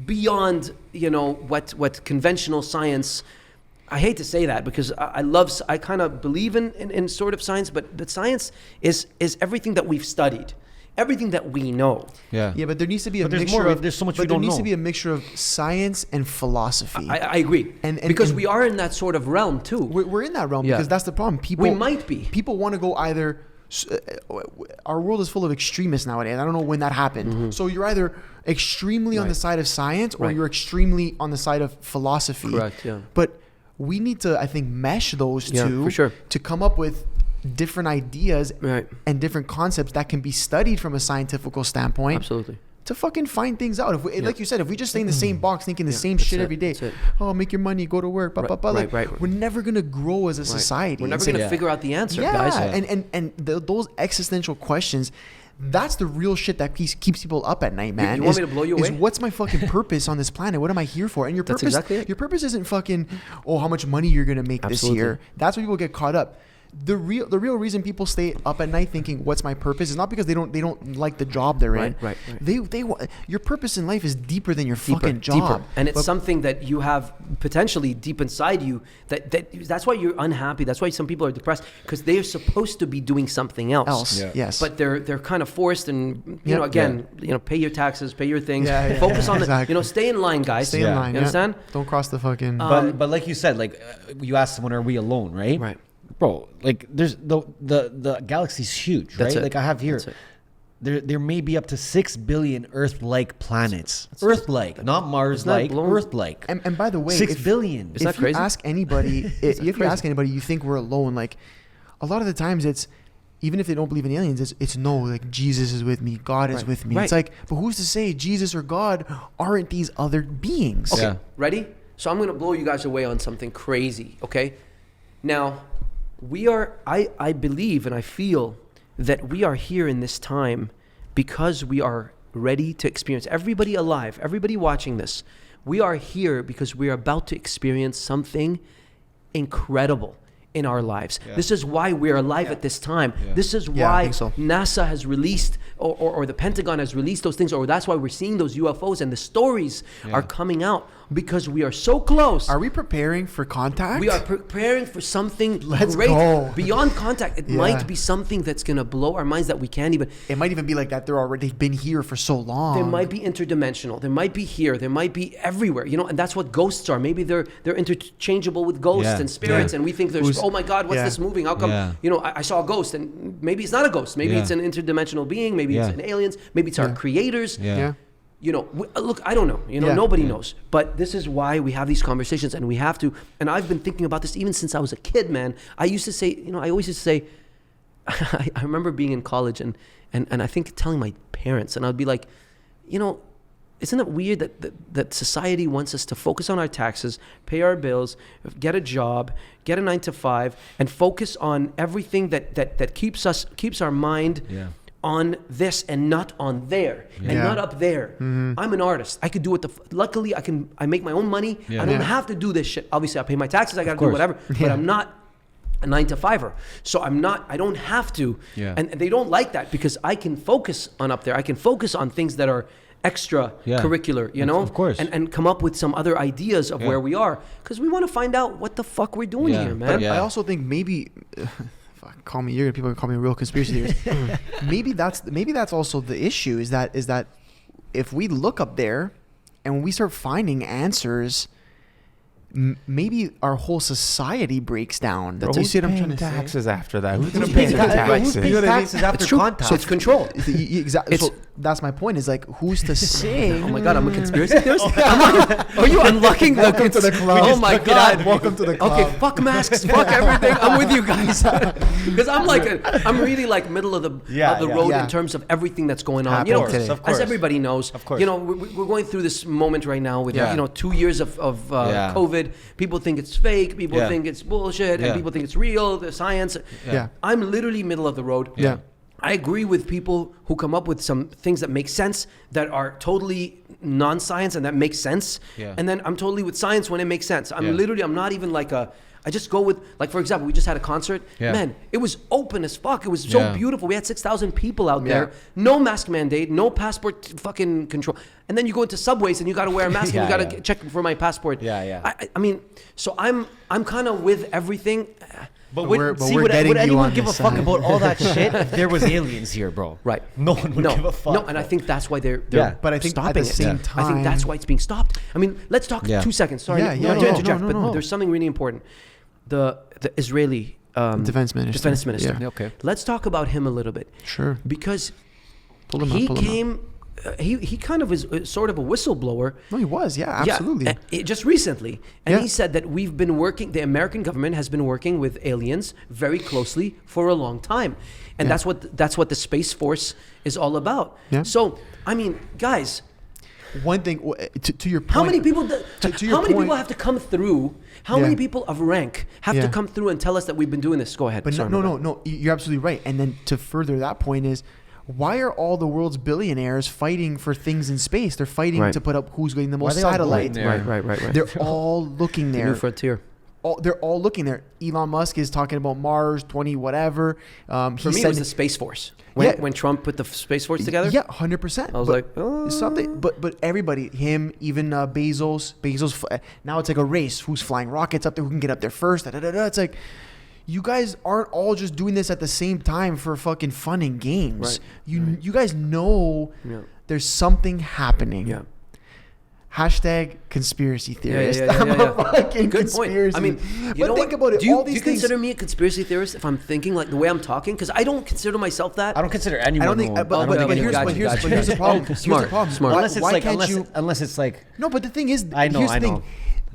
beyond, what conventional science, I hate to say that because I kind of believe in sort of science, but science is everything that we've studied, everything that we know. Yeah, but there needs to be a mixture there's so much we don't know. There needs to be a mixture of science and philosophy. I agree. And because we are in that sort of realm too. We're in that realm because that's the problem. We might be. People want to go either... our world is full of extremists nowadays. I don't know when that happened. Mm-hmm. So you're either extremely on the side of science or you're extremely on the side of philosophy. Correct, yeah. But we need to, I think, mesh those two for sure. to come up with different ideas and different concepts that can be studied from a scientific standpoint. Absolutely. To fucking find things out. If we, like you said, if we just stay in the same box thinking the same shit every day, make your money, go to work, we're never going to grow as a society. We're never going to figure out the answer, guys. And those existential questions, that's the real shit that keeps people up at night, man. You want me to blow you away? What's my fucking purpose on this planet? What am I here for? And your purpose, exactly it. Your purpose isn't fucking, how much money you're going to make this year. That's where people get caught up. The real reason people stay up at night thinking what's my purpose is not because they don't like the job they're in. Right. Your purpose in life is deeper than your fucking job. And it's something that you have potentially deep inside you that's why you're unhappy. That's why some people are depressed, because they're supposed to be doing something else. Yes. But they're kind of forced, and pay your taxes, pay your things, focus on stay in line, guys. Stay in line. You understand? Don't cross the fucking but like you said, you asked someone, are we alone, right? Right. Bro, there's the galaxy's huge, right? I have here, there may be up to 6 billion Earth-like planets. Earth-like, not Mars-like, Earth-like. And by the way, 6 billion. Is that crazy? Ask anybody, if you ask anybody, you think we're alone. Like, a lot of the times it's, even if they don't believe in aliens, it's no, like, Jesus is with me, God is with me. Right. It's like, but who's to say Jesus or God aren't these other beings? Okay, ready? So I'm going to blow you guys away on something crazy, okay? Now, I believe and I feel that we are here in this time because we are ready to experience, everybody alive, everybody watching this, we are here because we are about to experience something incredible in our lives. Yeah. This is why we're alive at this time. Yeah. This is why NASA has released or the Pentagon has released those things, or that's why we're seeing those UFOs and the stories are coming out, because we are so close. Are we preparing for contact? We are preparing for something Let's great go. Beyond contact. It might be something that's going to blow our minds that we can't even. It might even be like that. They've been here for so long. They might be interdimensional. They might be here. They might be everywhere. And that's what ghosts are. Maybe they're interchangeable with ghosts and spirits, and we think there's oh my God, what's this moving? How come? I saw a ghost, and maybe it's not a ghost. Maybe it's an interdimensional being. Maybe it's an aliens. Maybe it's our creators. Look, I don't know. Nobody knows. But this is why we have these conversations, and we have to. And I've been thinking about this even since I was a kid, man. I used to say, I always used to say, I remember being in college and I think telling my parents, and I'd be like, isn't it weird that society wants us to focus on our taxes, pay our bills, get a job, get a 9-to-5, and focus on everything that keeps our mind on this and not on there and not up there. Mm-hmm. I'm an artist. I could do it. Luckily, I make my own money. I don't have to do this shit. Obviously, I pay my taxes. I got to do whatever. But I'm not a 9-to-5er. So I don't have to. Yeah. And they don't like that because I can focus on up there. I can focus on things that are extra curricular, Of course. And come up with some other ideas of where we are. Because we want to find out what the fuck we're doing here, man. But I also think maybe... people are call me a real conspiracy theorist. maybe that's also the issue is that if we look up there and when we start finding answers, maybe our whole society breaks down. That's you see what I'm trying to taxes say? After that. Who's going to pay taxes? Who's paying taxes after contact? So it's control. Exactly. that's my point. Is like, who's to say? Oh my God, I'm a conspiracy theorist. Are you unlocking the? Welcome to the club. Oh my God. Welcome to the club. Okay, fuck masks, fuck everything. I'm with you guys. Because I'm really like middle of the road in terms of everything that's going on. You know, as everybody knows, you know, we're going through this moment right now with you know 2 years of COVID. People think it's fake. People think it's bullshit, and people think it's real. The science. I'm literally middle of the road. Yeah. I agree with people who come up with some things that make sense, that are totally non-science and that make sense. Yeah. And then I'm totally with science when it makes sense. I'm not even like I just go with, like, for example, we just had a concert. Yeah. Man, it was open as fuck. It was so beautiful. We had 6,000 people out there. No mask mandate, no passport fucking control. And then you go into subways and you got to wear a mask and you got to check for my passport. I mean, so I'm kind of with everything. But would anyone give a fuck about all that shit if there was aliens here, bro? Right. No one would give a fuck. No, and I think that's why they're but I think stopping at the same time, I think that's why it's being stopped. I mean, let's talk 2 seconds. Sorry to interject, but there's something really important. The Israeli defense minister. Yeah. Okay. Let's talk about him a little bit. Sure. Because he came. He kind of is sort of a whistleblower. No, he was. Yeah, absolutely. Just recently. And he said that we've been working, the American government has been working with aliens very closely for a long time. And that's what the Space Force is all about. Yeah. So, I mean, guys. One thing, to your point. How many people people have to come through? How many people of rank have to come through and tell us that we've been doing this? Go ahead. But no, you're absolutely right. And then to further that point is, why are all the world's billionaires fighting for things in space? They're fighting to put up who's getting the most satellites. Right. They're all looking there. The new frontier. They're all looking there. Elon Musk is talking about Mars 20 whatever. For me, it was the Space Force. When Trump put the Space Force together? Yeah, 100%. I was something. But everybody, him, even Bezos, now it's like a race. Who's flying rockets up there? Who can get up there first? It's like, you guys aren't all just doing this at the same time for fucking fun and games. Right. You guys know there's something happening. Yeah. Hashtag conspiracy theorist. I'm a fucking good conspiracy. Point. I mean, but think about it. Do you consider me a conspiracy theorist if I'm thinking like the way I'm talking? Because I don't consider myself that. I don't consider anyone. I don't think. But here's the problem. Smart. Unless it's like. No, but the thing is, I know. Here's the thing.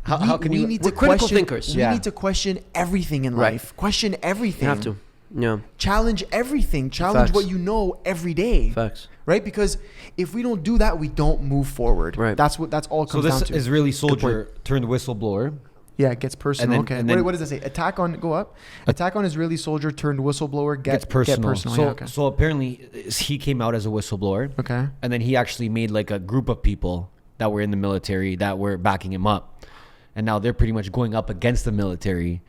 How can you? We're critical thinkers. We need to question everything in life. Question everything. You have to. Yeah. Challenge everything. Challenge what you know every day. Facts. Right? Because if we don't do that, we don't move forward. Right. That's all it comes down to. So this Israeli soldier turned whistleblower. Yeah, it gets personal. What does it say? Attack on Israeli soldier turned whistleblower gets personal. So apparently he came out as a whistleblower. Okay. And then he actually made like a group of people that were in the military that were backing him up. And now they're pretty much going up against the military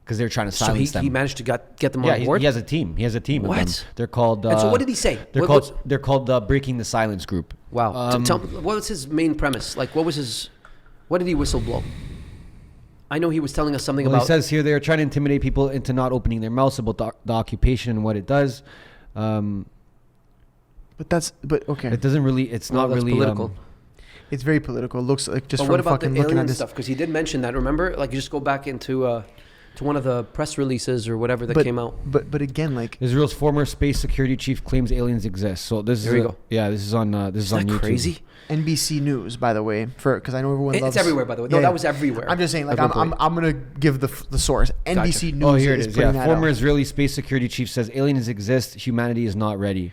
because they're trying to silence them. He managed to get them on board? He has a team. He has a team. What? Of them. They're called... and so what did he say? They're called Breaking the Silence Group. Wow. Tell me, what was his main premise? Like, what did he whistleblow? I know he was telling us something about... He says here they're trying to intimidate people into not opening their mouths about the occupation and what it does. Okay. It doesn't really... It's not really... political. It's very political. It looks like just but from what about fucking the looking alien at this stuff? Because he did mention that. Remember, like you just go back into to one of the press releases or whatever that came out. But again, like Israel's former space security chief claims aliens exist. So this is go. Yeah, this is on YouTube. Crazy. NBC News, by the way, because I know everyone loves. It's everywhere, by the way. No, that was everywhere. I'm just saying, like I'm gonna give the source. NBC News. Oh, here it is. Yeah, former Israeli space security chief says aliens exist. Humanity is not ready.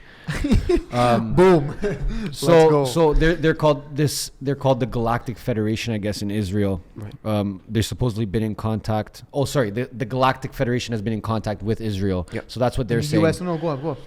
Boom. So they're called the Galactic Federation, I guess, in Israel. Right. They're supposedly been in contact. Oh, sorry. The Galactic Federation has been in contact with Israel. Yep. So that's what they're saying. US, go up.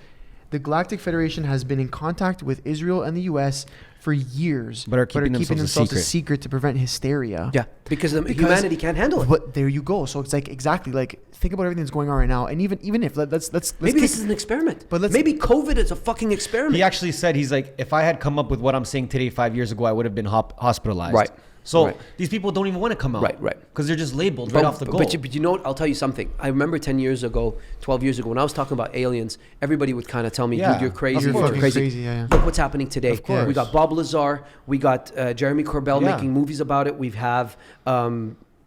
The Galactic Federation has been in contact with Israel and the U.S. for years, but are keeping themselves a secret to prevent hysteria. Yeah, because humanity can't handle it. But there you go. So it's like exactly like think about everything that's going on right now, and even if let's maybe this is an experiment. But maybe COVID is a fucking experiment. He actually said he's like, if I had come up with what I'm saying today 5 years ago, I would have been hospitalized. Right. So these people don't even want to come out. Right. Because they're just labeled right off the go. But you know what? I'll tell you something. I remember 10 years ago, 12 years ago, when I was talking about aliens, everybody would kind of tell me, dude, you're crazy. You're crazy. Yeah. Look what's happening today. We got Bob Lazar. We got Jeremy Corbell making movies about it. We have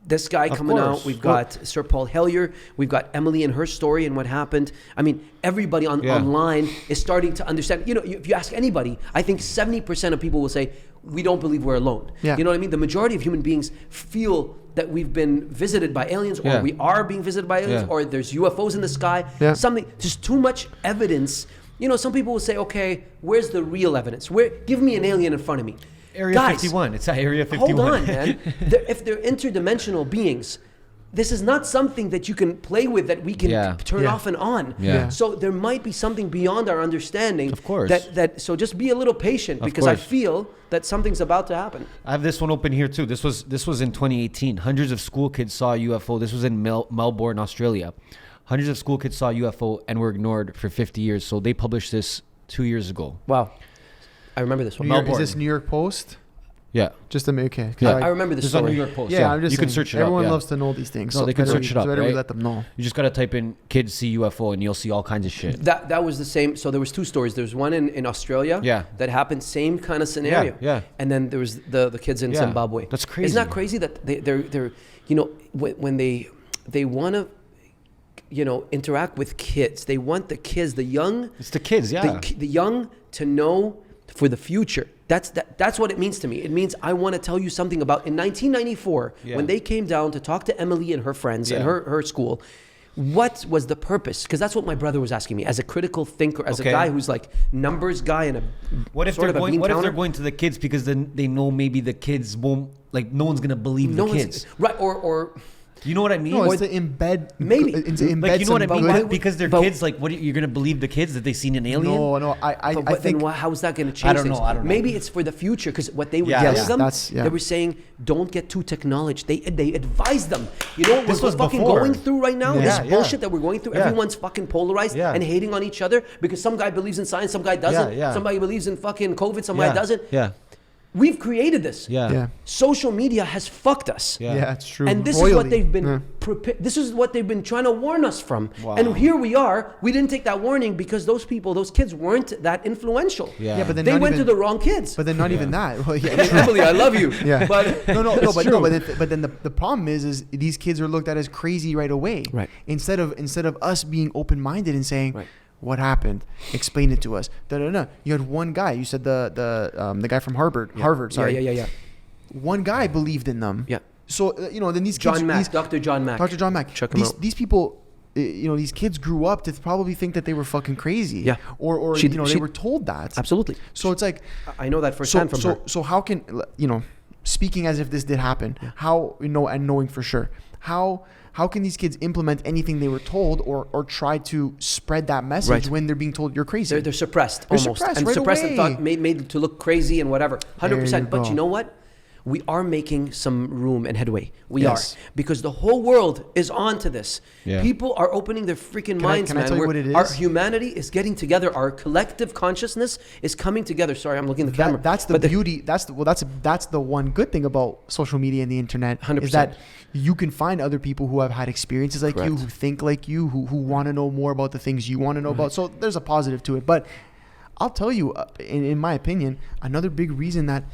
this guy coming out. We've got Sir Paul Hellyer. We've got Emily and her story and what happened. I mean, everybody online is starting to understand. You know, if you ask anybody, I think 70% of people will say, we don't believe we're alone. Yeah. You know what I mean? The majority of human beings feel that we've been visited by aliens, or we are being visited by aliens, or there's UFOs in the sky. Yeah. There's too much evidence. You know, some people will say, okay, where's the real evidence? Give me an alien in front of me. Area 51. It's Area 51. Hold on, man. If they're interdimensional beings, this is not something that you can play with, that we can turn off and on. Yeah. So there might be something beyond our understanding. Of course. So just be a little patient, because I feel that something's about to happen. I have this one open here too. This was in 2018. Hundreds of school kids saw a UFO. This was in Melbourne, Australia. Hundreds of school kids saw a UFO and were ignored for 50 years. So they published this 2 years ago. Wow. I remember this one. Is this New York Post? Yeah. Just to make okay. Yeah. I remember this story. On New York Post. Yeah, I'm just you saying, can search it up. Everyone loves to know these things. No, they can search it up. Better right? we let them know. You just got to type in kids see UFO and you'll see all kinds of shit. That was the same. So there was two stories. There's one in Australia that happened, same kind of scenario. Yeah. And then there was the kids in Zimbabwe. That's crazy. Isn't that crazy that they're you know, when they want to, you know, interact with kids, they want the kids, the young. It's the kids, the young to know for the future. That's what it means to me. It means I want to tell you something about in 1994 when they came down to talk to Emily and her friends and her school. What was the purpose? Because that's what my brother was asking me as a critical thinker, as a guy who's like numbers guy and a what if they're going to the kids because then they know maybe the kids won't, like, no one's gonna believe the kids, right? Or you know what I mean? No, it's to embed. Maybe. It's to embed, like, you know what I mean? Good, because they're kids, like, what, you're going to believe the kids that they've seen an alien? No. I think... Then how is that going to change things? I don't know. Maybe it's for the future, because what they would tell them, they were saying, don't get too technology. They advised them. You know what we're fucking going through right now? This bullshit that we're going through. Everyone's fucking polarized and hating on each other because some guy believes in science, some guy doesn't. Somebody believes in fucking COVID, some guy doesn't. Yeah. We've created this. Yeah. Social media has fucked us. Yeah, it's true. And this is what they've been this is what they've been trying to warn us from. Wow. And here we are. We didn't take that warning because those kids weren't that influential. Yeah, but then they went to the wrong kids. But then not even that. Well, Emily, I love you. Yeah. But but then the problem is these kids are looked at as crazy right away. Right. Instead of us being open-minded and saying, right, what happened? Explain it to us. You had one guy. You said the guy from Harvard. Sorry. Yeah. One guy believed in them. Yeah. So then these kids, Dr. John Mack. Check him out. These people, these kids grew up to probably think that they were fucking crazy. Yeah. Or they were told that. Absolutely. So it's like, I know that firsthand from her. So how can speaking as if this did happen? How and knowing for sure how can these kids implement anything they were told or try to spread that message when they're being told you're crazy? They're suppressed almost. And right suppressed away. and thought made to look crazy and whatever. 100%. But you know what? We are making some room and headway. We are. Because the whole world is on to this. Yeah. People are opening their freaking minds, man. I tell you what it is? Our humanity is getting together. Our collective consciousness is coming together. Sorry, I'm looking at the camera. That's the beauty. That's the one good thing about social media and the internet 100%. Is that you can find other people who have had experiences like you, who think like you, who want to know more about the things you want to know about. So there's a positive to it. But I'll tell you, in my opinion, another big reason that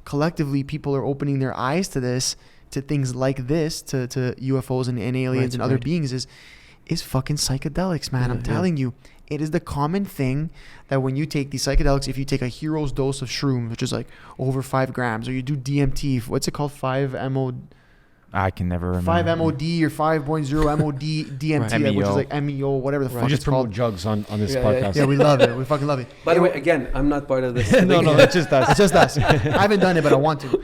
collectively people are opening their eyes to this, to things like this, to UFOs and aliens and other beings is fucking psychedelics, man. I'm telling you, it is the common thing that when you take these psychedelics, if you take a hero's dose of shrooms, which is like over 5 grams, or you do DMT, what's it called? 5-MO. I can never remember. 5-MOD or 5.0 MOD DMT, which is like MEO, whatever the fuck it's it's called. We just promote drugs on this podcast. Yeah, we love it. We fucking love it. By the way, again, I'm not part of this. No, it's just us. It's just us. I haven't done it, but I want to.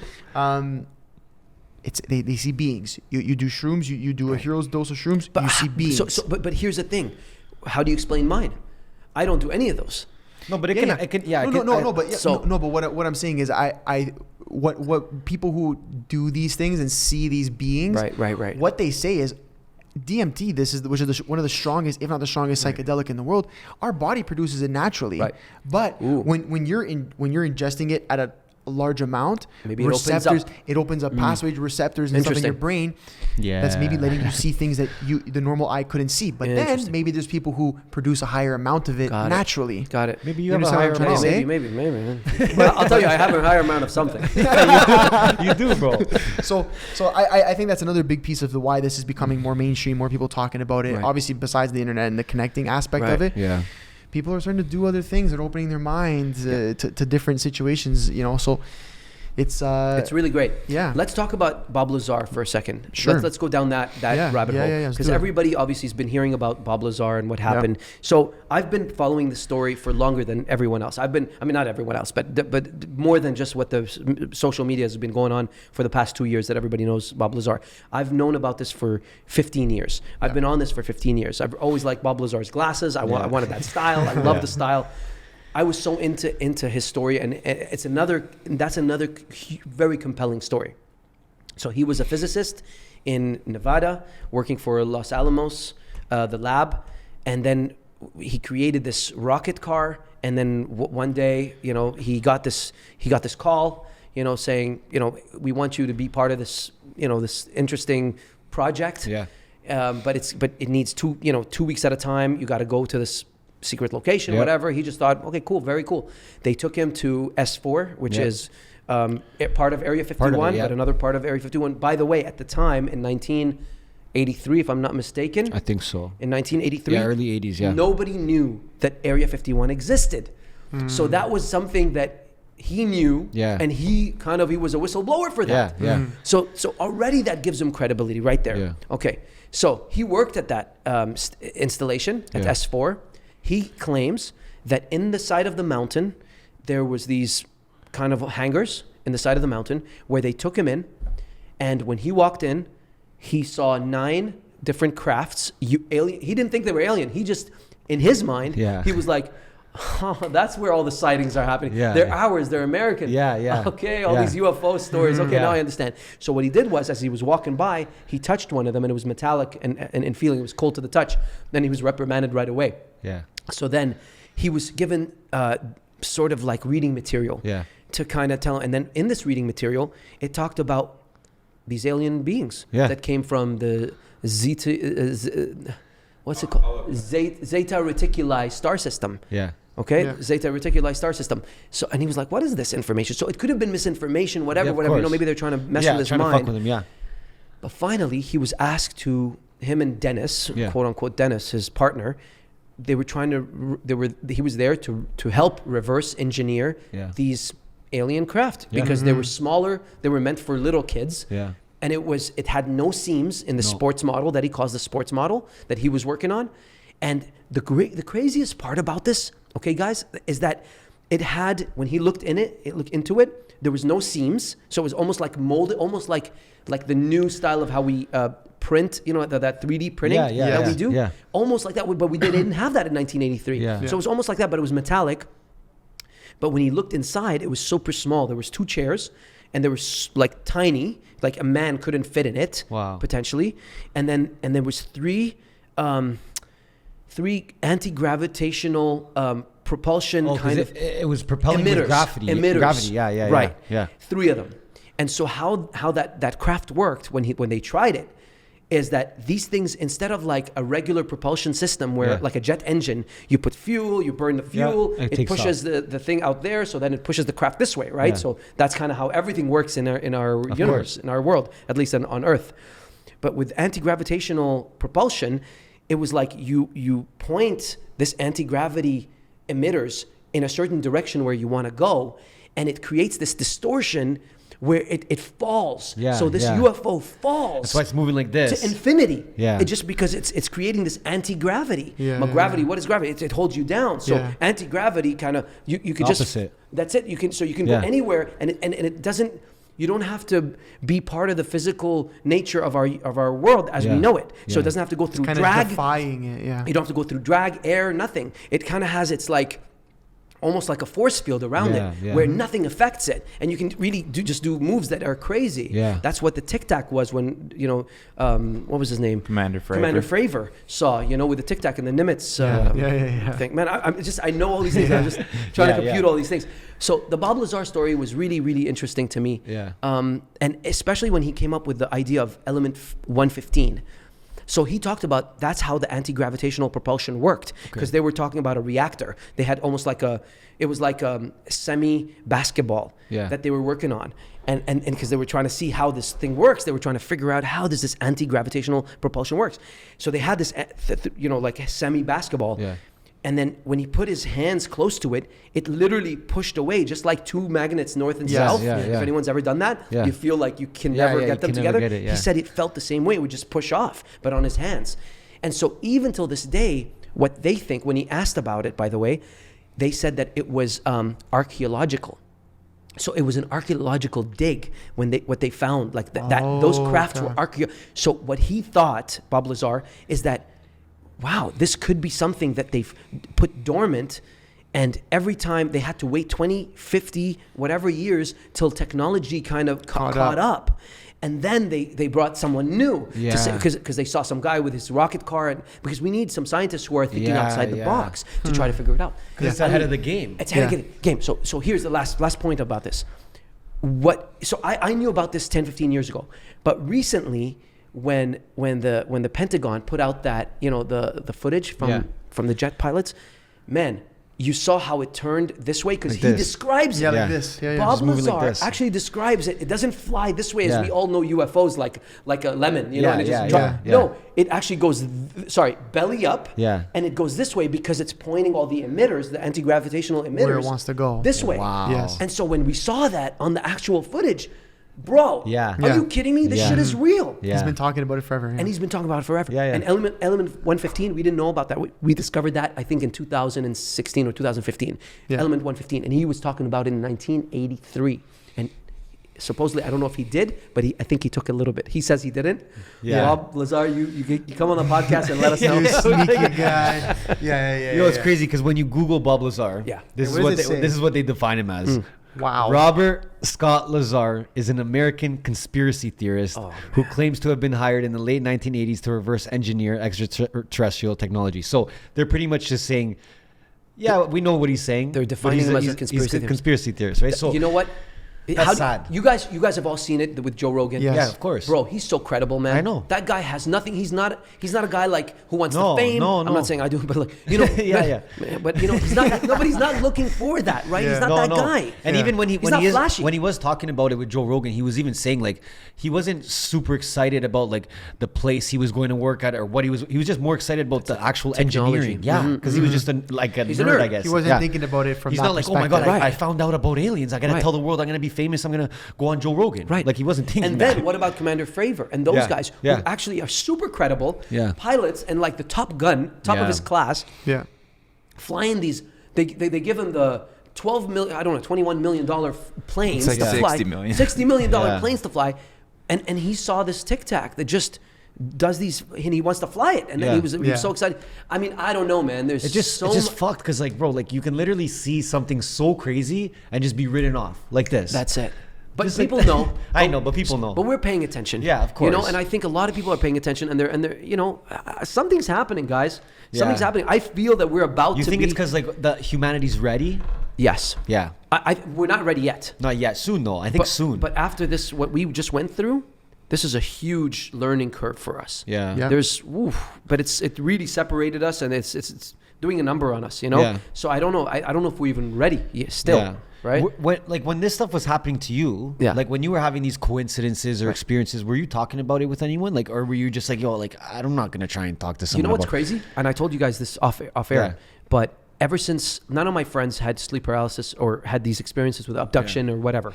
They see beings. You do shrooms. You do a hero's dose of shrooms. You see beings. But here's the thing. How do you explain mine? I don't do any of those. No, but what I'm saying is what people who do these things and see these beings, right. What they say is DMT, which is one of the strongest, if not the strongest psychedelic in the world. Our body produces it naturally. Right. But when you're ingesting it at a large amount, maybe it opens up pathways, receptors and stuff in your brain. Yeah. That's maybe letting you see things that the normal eye couldn't see. But then maybe there's people who produce a higher amount of it naturally. Got it. Maybe you have a higher amount. Maybe. Well, I'll tell you, I have a higher amount of something. You do, bro. So I think that's another big piece of the why this is becoming more mainstream, more people talking about it. Right. Obviously, besides the internet and the connecting aspect of it. Yeah. People are starting to do other things. They're opening their minds to different situations, so it's really great. Yeah. Let's talk about Bob Lazar for a second. Sure. Let's go down that rabbit hole. Because everybody obviously has been hearing about Bob Lazar and what happened. So I've been following the story for longer than everyone else. Not everyone else, but more than just what the social media has been going on for the past 2 years that everybody knows Bob Lazar. I've known about this for 15 years. I've been on this for 15 years. I've always liked Bob Lazar's glasses. I wanted that style. I love the style. I was so into his story, and that's another very compelling story. So he was a physicist in Nevada, working for Los Alamos, the lab, and then he created this rocket car. And then one day, he got this call, saying, we want you to be part of this, this interesting project. Yeah. But it needs 2 weeks at a time. You got to go to this secret location, whatever. He just thought, okay, cool, very cool. They took him to S4, which is part of Area 51, but another part of Area 51. By the way, at the time, in 1983, if I'm not mistaken. I think so. In 1983. Yeah, early 80s, yeah. Nobody knew that Area 51 existed. So that was something that he knew, and he was a whistleblower for that. Yeah. So already that gives him credibility right there. Yeah. Okay, so he worked at that installation at S4. He claims that in the side of the mountain, there was these kind of hangars in the side of the mountain where they took him in. And when he walked in, he saw 9 different crafts. Alien. He didn't think they were alien. He just, in his mind, he was like, oh, that's where all the sightings are happening. Yeah, they're ours. They're American. Yeah. Okay, all these UFO stories. Okay, now I understand. So what he did was, as he was walking by, he touched one of them, and it was metallic and feeling. It was cold to the touch. Then he was reprimanded right away. Yeah. So then he was given sort of like reading material to kind of tell. And then in this reading material, it talked about these alien beings that came from the what's it called? Zeta Reticuli star system. Yeah. Okay, Zeta Reticuli star system. So, and he was like, "What is this information?" So it could have been misinformation, whatever. Maybe they're trying to mess with his mind. To fuck with him, But finally, he was asked to him and Dennis, quote unquote Dennis, his partner. He was there to help reverse engineer these alien craft because they were smaller. They were meant for little kids. Yeah. And it had no seams in the sports model that he calls the sports model that he was working on. And the craziest part about this, okay, guys, is that it had, when he looked into it, there was no seams. So it was almost like molded, almost like the new style of how we print, that 3D printing that we do. Yeah. Almost like that, but we didn't have that in 1983. Yeah. So it was almost like that, but it was metallic. But when he looked inside, it was super small. There was 2 chairs, and they were like tiny, like a man couldn't fit in it, potentially. And there was 3 anti-gravitational propulsion kind of it was propelling with gravity. Emitters. Right. 3 of them. And so how that craft worked when they tried it is that these things, instead of like a regular propulsion system where like a jet engine, you put fuel, you burn the fuel, it pushes the thing out there, so then it pushes the craft this way, right? So that's kind of how everything works in our universe, in our world, at least on Earth. But with anti-gravitational propulsion, it was like you point this anti-gravity emitters in a certain direction where you want to go, and it creates this distortion where it falls. So this UFO falls. That's why it's moving like this. To infinity. It just because it's creating this anti-gravity. Gravity, what is gravity? It holds you down. So anti-gravity kind of, you can opposite. That's it. You can go anywhere, and it doesn't, you don't have to be part of the physical nature of our world as we know it. So it doesn't have to go through it's drag. Defying it, You don't have to go through drag, air, nothing. It kind of has its like almost like a force field around it where nothing affects it, and you can really just do moves that are crazy. That's what the Tic Tac was when, you know, what was his name? Commander Fravor saw, you know, with the Tic Tac and the Nimitz thing. Man, I know all these things. I'm just trying to compute all these things. So the Bob Lazar story was really, really interesting to me. And especially when he came up with the idea of element 115. So he talked about that's how the anti-gravitational propulsion worked, because they were talking about a reactor. They had almost like a semi-basketball that they were working on. And because they were trying to see how this thing works, they were trying to figure out how does this anti-gravitational propulsion works. So they had this, you know, like a semi-basketball. And then when he put his hands close to it, it literally pushed away, just like two magnets north and south. If anyone's ever done that, you feel like you can never get them together. He said it felt the same way. It would just push off, but on his hands. And so even till this day, what they think, when he asked about it, by the way, they said that it was archaeological. So it was an archaeological dig when what they found, like those crafts were So what he thought, Bob Lazar, is that, wow, this could be something that they've put dormant, and every time they had to wait 20, 50, whatever years till technology kind of caught up. And then they brought someone new to say, because they saw some guy with his rocket car, and because we need some scientists who are thinking outside the box to try to figure it out. Because it's ahead of the game. It's ahead of the game. So here's the last point about this. So I knew about this 10, 15 years ago, but recently, when the Pentagon put out that, you know, the footage from the jet pilots, man, you saw how it turned this way, because he describes it. Like this. Bob Lazar actually describes it. It doesn't fly this way as we all know UFOs, like a lemon, you know, and it just drops. No, it actually goes, belly up, and it goes this way because it's pointing all the emitters, the anti-gravitational emitters, where it wants to go. This way. Wow. Yes. And so when we saw that on the actual footage, bro, are you kidding me? This shit is real. He's been talking about it forever. And he's been talking about it forever. And element 115, we didn't know about that. We discovered that, I think, in 2016 or 2015. Element 115. And he was talking about it in 1983. And supposedly, I don't know if he did, but I think he took a little bit. He says he didn't. Bob Lazar, you come on the podcast and let us know. You sneaky guy. You know, it's crazy, because when you Google Bob Lazar, this is what they define him as. Wow. Robert Scott Lazar is an American conspiracy theorist who claims to have been hired in the late 1980s to reverse engineer extraterrestrial technology. So they're pretty much just saying, we know what he's saying. They're defining him as a conspiracy theorist, right? So you know what? That's sad. You guys have all seen it with Joe Rogan. Yes. Yeah, of course. Bro, he's so credible, man. I know. That guy has nothing. He's not a guy like who wants the fame. No. I'm not saying I do, but like, you know, But you know, he's not. Nobody's not looking for that, right? He's not that guy. And even when when he was talking about it with Joe Rogan, he was even saying like he wasn't super excited about like the place he was going to work at or what he was just more excited about the actual technology. engineering. Because he was just a nerd, I guess. He wasn't thinking about it from He's that not like, oh my God, Right. I found out about aliens. I got to tell the world I'm going to be famous. I'm going to go on Joe Rogan. Right. Like he wasn't thinking And that. then what about Commander Fravor and those guys who actually are super credible pilots and like the top of his class, flying these, they give him the $21 million planes it's like to fly. $60 million planes to fly. And he saw this Tic Tac that just does these, and he wants to fly it. And then he was so excited. I mean, I don't know, man. It's just fucked because like, bro, like you can literally see something so crazy and just be written off like this. That's it. But Just people like, know. I know, but people know. But we're paying attention. Yeah, of course. You know, and I think a lot of people are paying attention, and they're you know, something's happening, guys. Something's happening. I feel that we're about to. You think it's because like the humanity's ready? Yes. Yeah. We're not ready yet. Not yet. Soon though. I think soon. But after this, what we just went through, this is a huge learning curve for us. Yeah. But it really separated us, and it's doing a number on us, you know. Yeah. So I don't know. I don't know if we're even ready still. Yeah. Right? When this stuff was happening to you, like when you were having these coincidences or experiences, were you talking about it with anyone? Like, or were you just like, yo, like I'm not gonna try and talk to someone? You know what's crazy? And I told you guys this off air, but ever since none of my friends had sleep paralysis or had these experiences with abduction or whatever,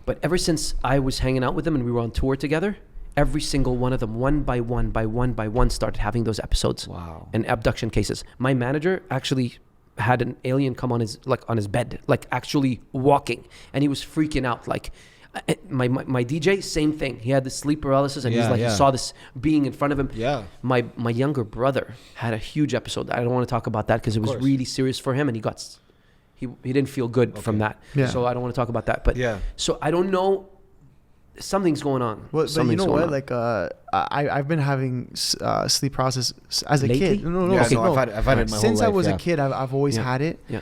but ever since I was hanging out with them and we were on tour together, every single one of them, one by one, started having those episodes. Wow. And abduction cases. My manager actually had an alien come on his bed, like actually walking, and he was freaking out. Like my DJ, same thing. He had the sleep paralysis, and he saw this being in front of him. Yeah. My younger brother had a huge episode. I don't want to talk about that because it was really serious for him, and he didn't feel good from that. Yeah. So I don't want to talk about that. But so I don't know. Something's going on. Well, but you know what? Like, I've been having sleep paralysis as a kid. No. Yeah, no. I've had it my since whole life, I was a kid. I've always had it. Yeah.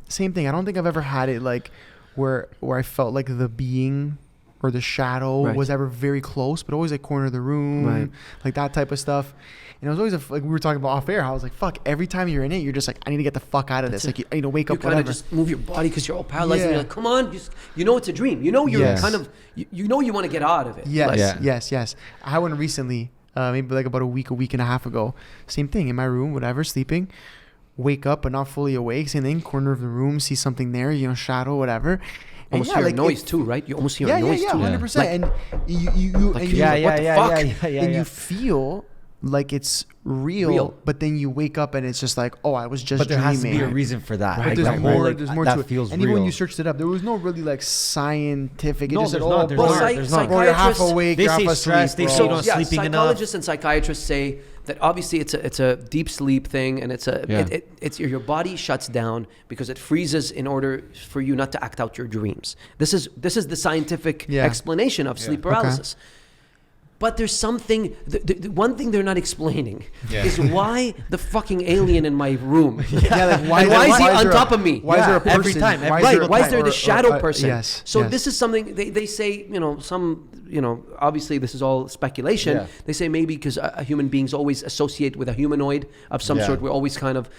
Same thing. I don't think I've ever had it like where I felt like the being or the shadow was ever very close, but always like corner of the room, like that type of stuff. And it was always like we were talking about off air. How I was like, "Fuck!" Every time you're in it, you're just like, "I need to get the fuck out of this." Like, I need to wake up. You kind of just move your body because you're all paralyzed. And you're like, "Come on, you know it's a dream. You know you're kind of you know you want to get out of it." Yes. I had one recently, maybe like about a week and a half ago. Same thing in my room, whatever, sleeping. Wake up but not fully awake. Same thing, corner of the room, see something there, shadow, whatever. Almost hear a noise too, right? You almost hear a noise too. 100%. Like, and you what the fuck? And you feel like it's real, but then you wake up and it's just like, oh, I was just dreaming. But there has to be a reason for that. But there's more to it. Feels and real. even when you searched it up, there was no really like scientific. It No, just said, there's not. bro, you're half awake, they you're say half stress, asleep. they Bro. say not sleeping enough. Psychologists and psychiatrists say that obviously it's a deep sleep thing, and it's your body shuts down because it freezes in order for you not to act out your dreams. This is the scientific explanation of sleep paralysis. Okay. But there's something, the one thing they're not explaining is why the fucking alien in my room. Why is he on top of me? Why is there a person? Every time. Why is there the shadow person? Yes. So this is something they say, obviously this is all speculation. Yeah. They say maybe because human beings always associate with a humanoid of some sort. We're always kind of...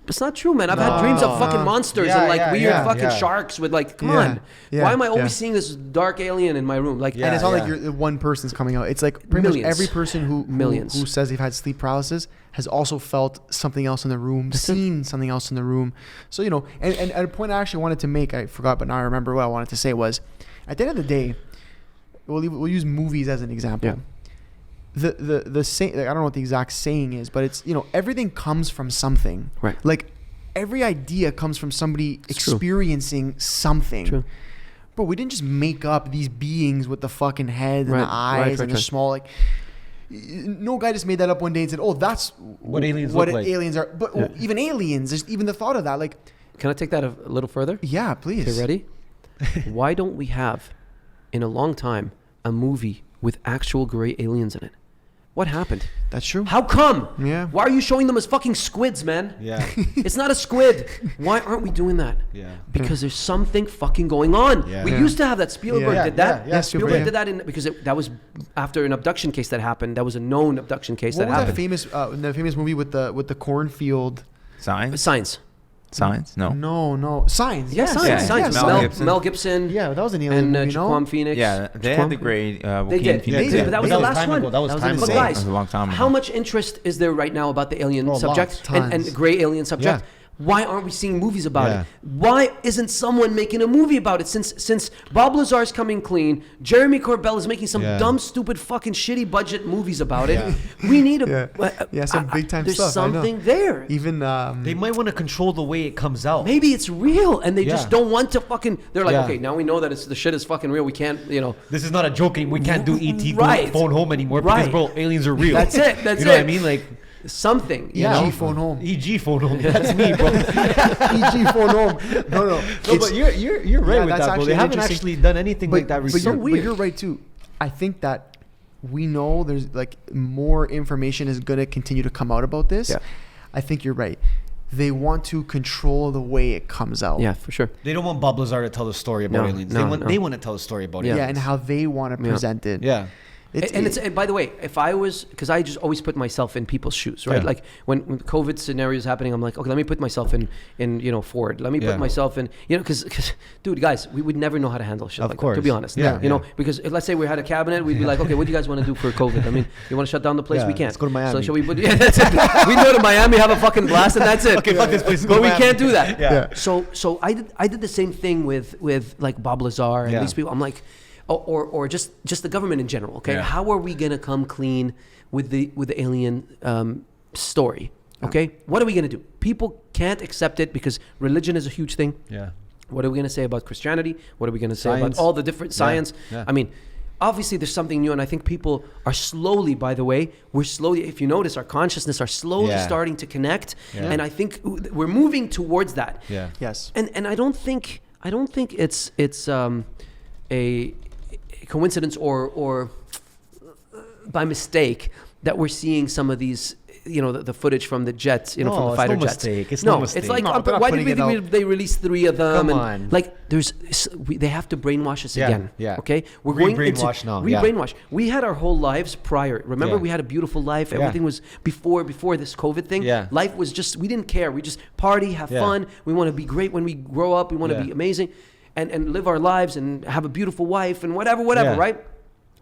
It's not true, man. I've had dreams of fucking monsters and like weird fucking sharks with like, come on. Why am I always seeing this dark alien in my room? Like, and it's not like you're one person's coming out. It's like pretty much every person who says they've had sleep paralysis has also felt something else in the room, seen something else in the room. So, and at a point I actually wanted to make, I forgot, but now I remember what I wanted to say was, at the end of the day, we'll use movies as an example. Yeah. The saying, I don't know what the exact saying is, but it's, everything comes from something. Right. Like every idea comes from somebody experiencing something. True. But we didn't just make up these beings with the fucking head and the eyes and the small, like, no guy just made that up one day and said, "Oh, that's what aliens look like." Aliens are." But even aliens, just even the thought of that, like. Can I take that a little further? Yeah, please. Okay, ready? Why don't we have, in a long time, a movie with actual gray aliens in it? What happened? That's true. How come? Yeah. Why are you showing them as fucking squids, man? Yeah. It's not a squid. Why aren't we doing that? Yeah. Because there's something fucking going on. Yeah. We used to have that. Spielberg did that. Yeah, Spielberg did that because that was after an abduction case that happened. That was a known abduction case that happened. What was that famous movie with the cornfield? Signs? No. Signs. Yeah, Signs. Mel Gibson. Yeah, that was an alien and Joaquin Phoenix. Yeah, they had the great They did. But that was the last one. That was time ago. But guys, that was a long time ago. how much interest is there right now about the alien subject and the gray alien subject? Yeah. Why aren't we seeing movies about it? Why isn't someone making a movie about it? Since Bob Lazar's coming clean, Jeremy Corbell is making some dumb, stupid, fucking shitty budget movies about it. We need some big time stuff. There's something there. Even they might want to control the way it comes out. Maybe it's real, and they just don't want to fucking. They're like, okay, now we know that the shit is fucking real. We can't, This is not a joke. We can't do ET phone home anymore because, bro, aliens are real. That's it. You know what I mean? Like. Something, EG phone home. EG phone home. That's me, bro. EG phone home. No, but you're right with that, bro. They haven't actually done anything like that recently. But you're right too. I think that we know there's like more information is gonna continue to come out about this. Yeah. I think you're right. They want to control the way it comes out. Yeah, for sure. They don't want Bob Lazar to tell the story about aliens. They want to tell the story about aliens. Yeah, and how they want to present it. Yeah. And by the way, if I was, because I just always put myself in people's shoes, right? Yeah. Like when COVID scenario is happening, I'm like, okay, let me put myself in Ford. Let me put myself in, because dude, guys, we would never know how to handle shit like that, to be honest. Yeah. Because if, let's say we had a cabinet, we'd be like, okay, what do you guys want to do for COVID? I mean, you want to shut down the place? We can't. Let's go to Miami. So shall we put? Yeah, that's it. We go to Miami, have a fucking blast, and that's it. Okay, fuck this place. But we can't do that. Yeah. So I did the same thing with like Bob Lazar and these people. I'm like. Or just the government in general, okay? Yeah. How are we gonna come clean with the alien story, okay? What are we gonna do? People can't accept it because religion is a huge thing. Yeah. What are we gonna say about Christianity? What are we gonna say about all the different science? Yeah. I mean, obviously there's something new, and I think people are slowly, by the way, if you notice, our consciousness are slowly starting to connect, and I think we're moving towards that. Yeah. Yes. And I don't think it's a coincidence or by mistake that we're seeing some of these, the footage from the jets, from the fighter jets. It's no mistake. It's like, No, why did we think they released 3 of them? Come on. Like, they have to brainwash us again. Yeah. Okay, we're Re-brainwash now. Re-brainwash. We had our whole lives prior. Remember, we had a beautiful life. Everything was before this COVID thing. Yeah. Life was just, we didn't care. We just party, have fun. We want to be great when we grow up. We want to be amazing, and live our lives and have a beautiful wife and whatever, right?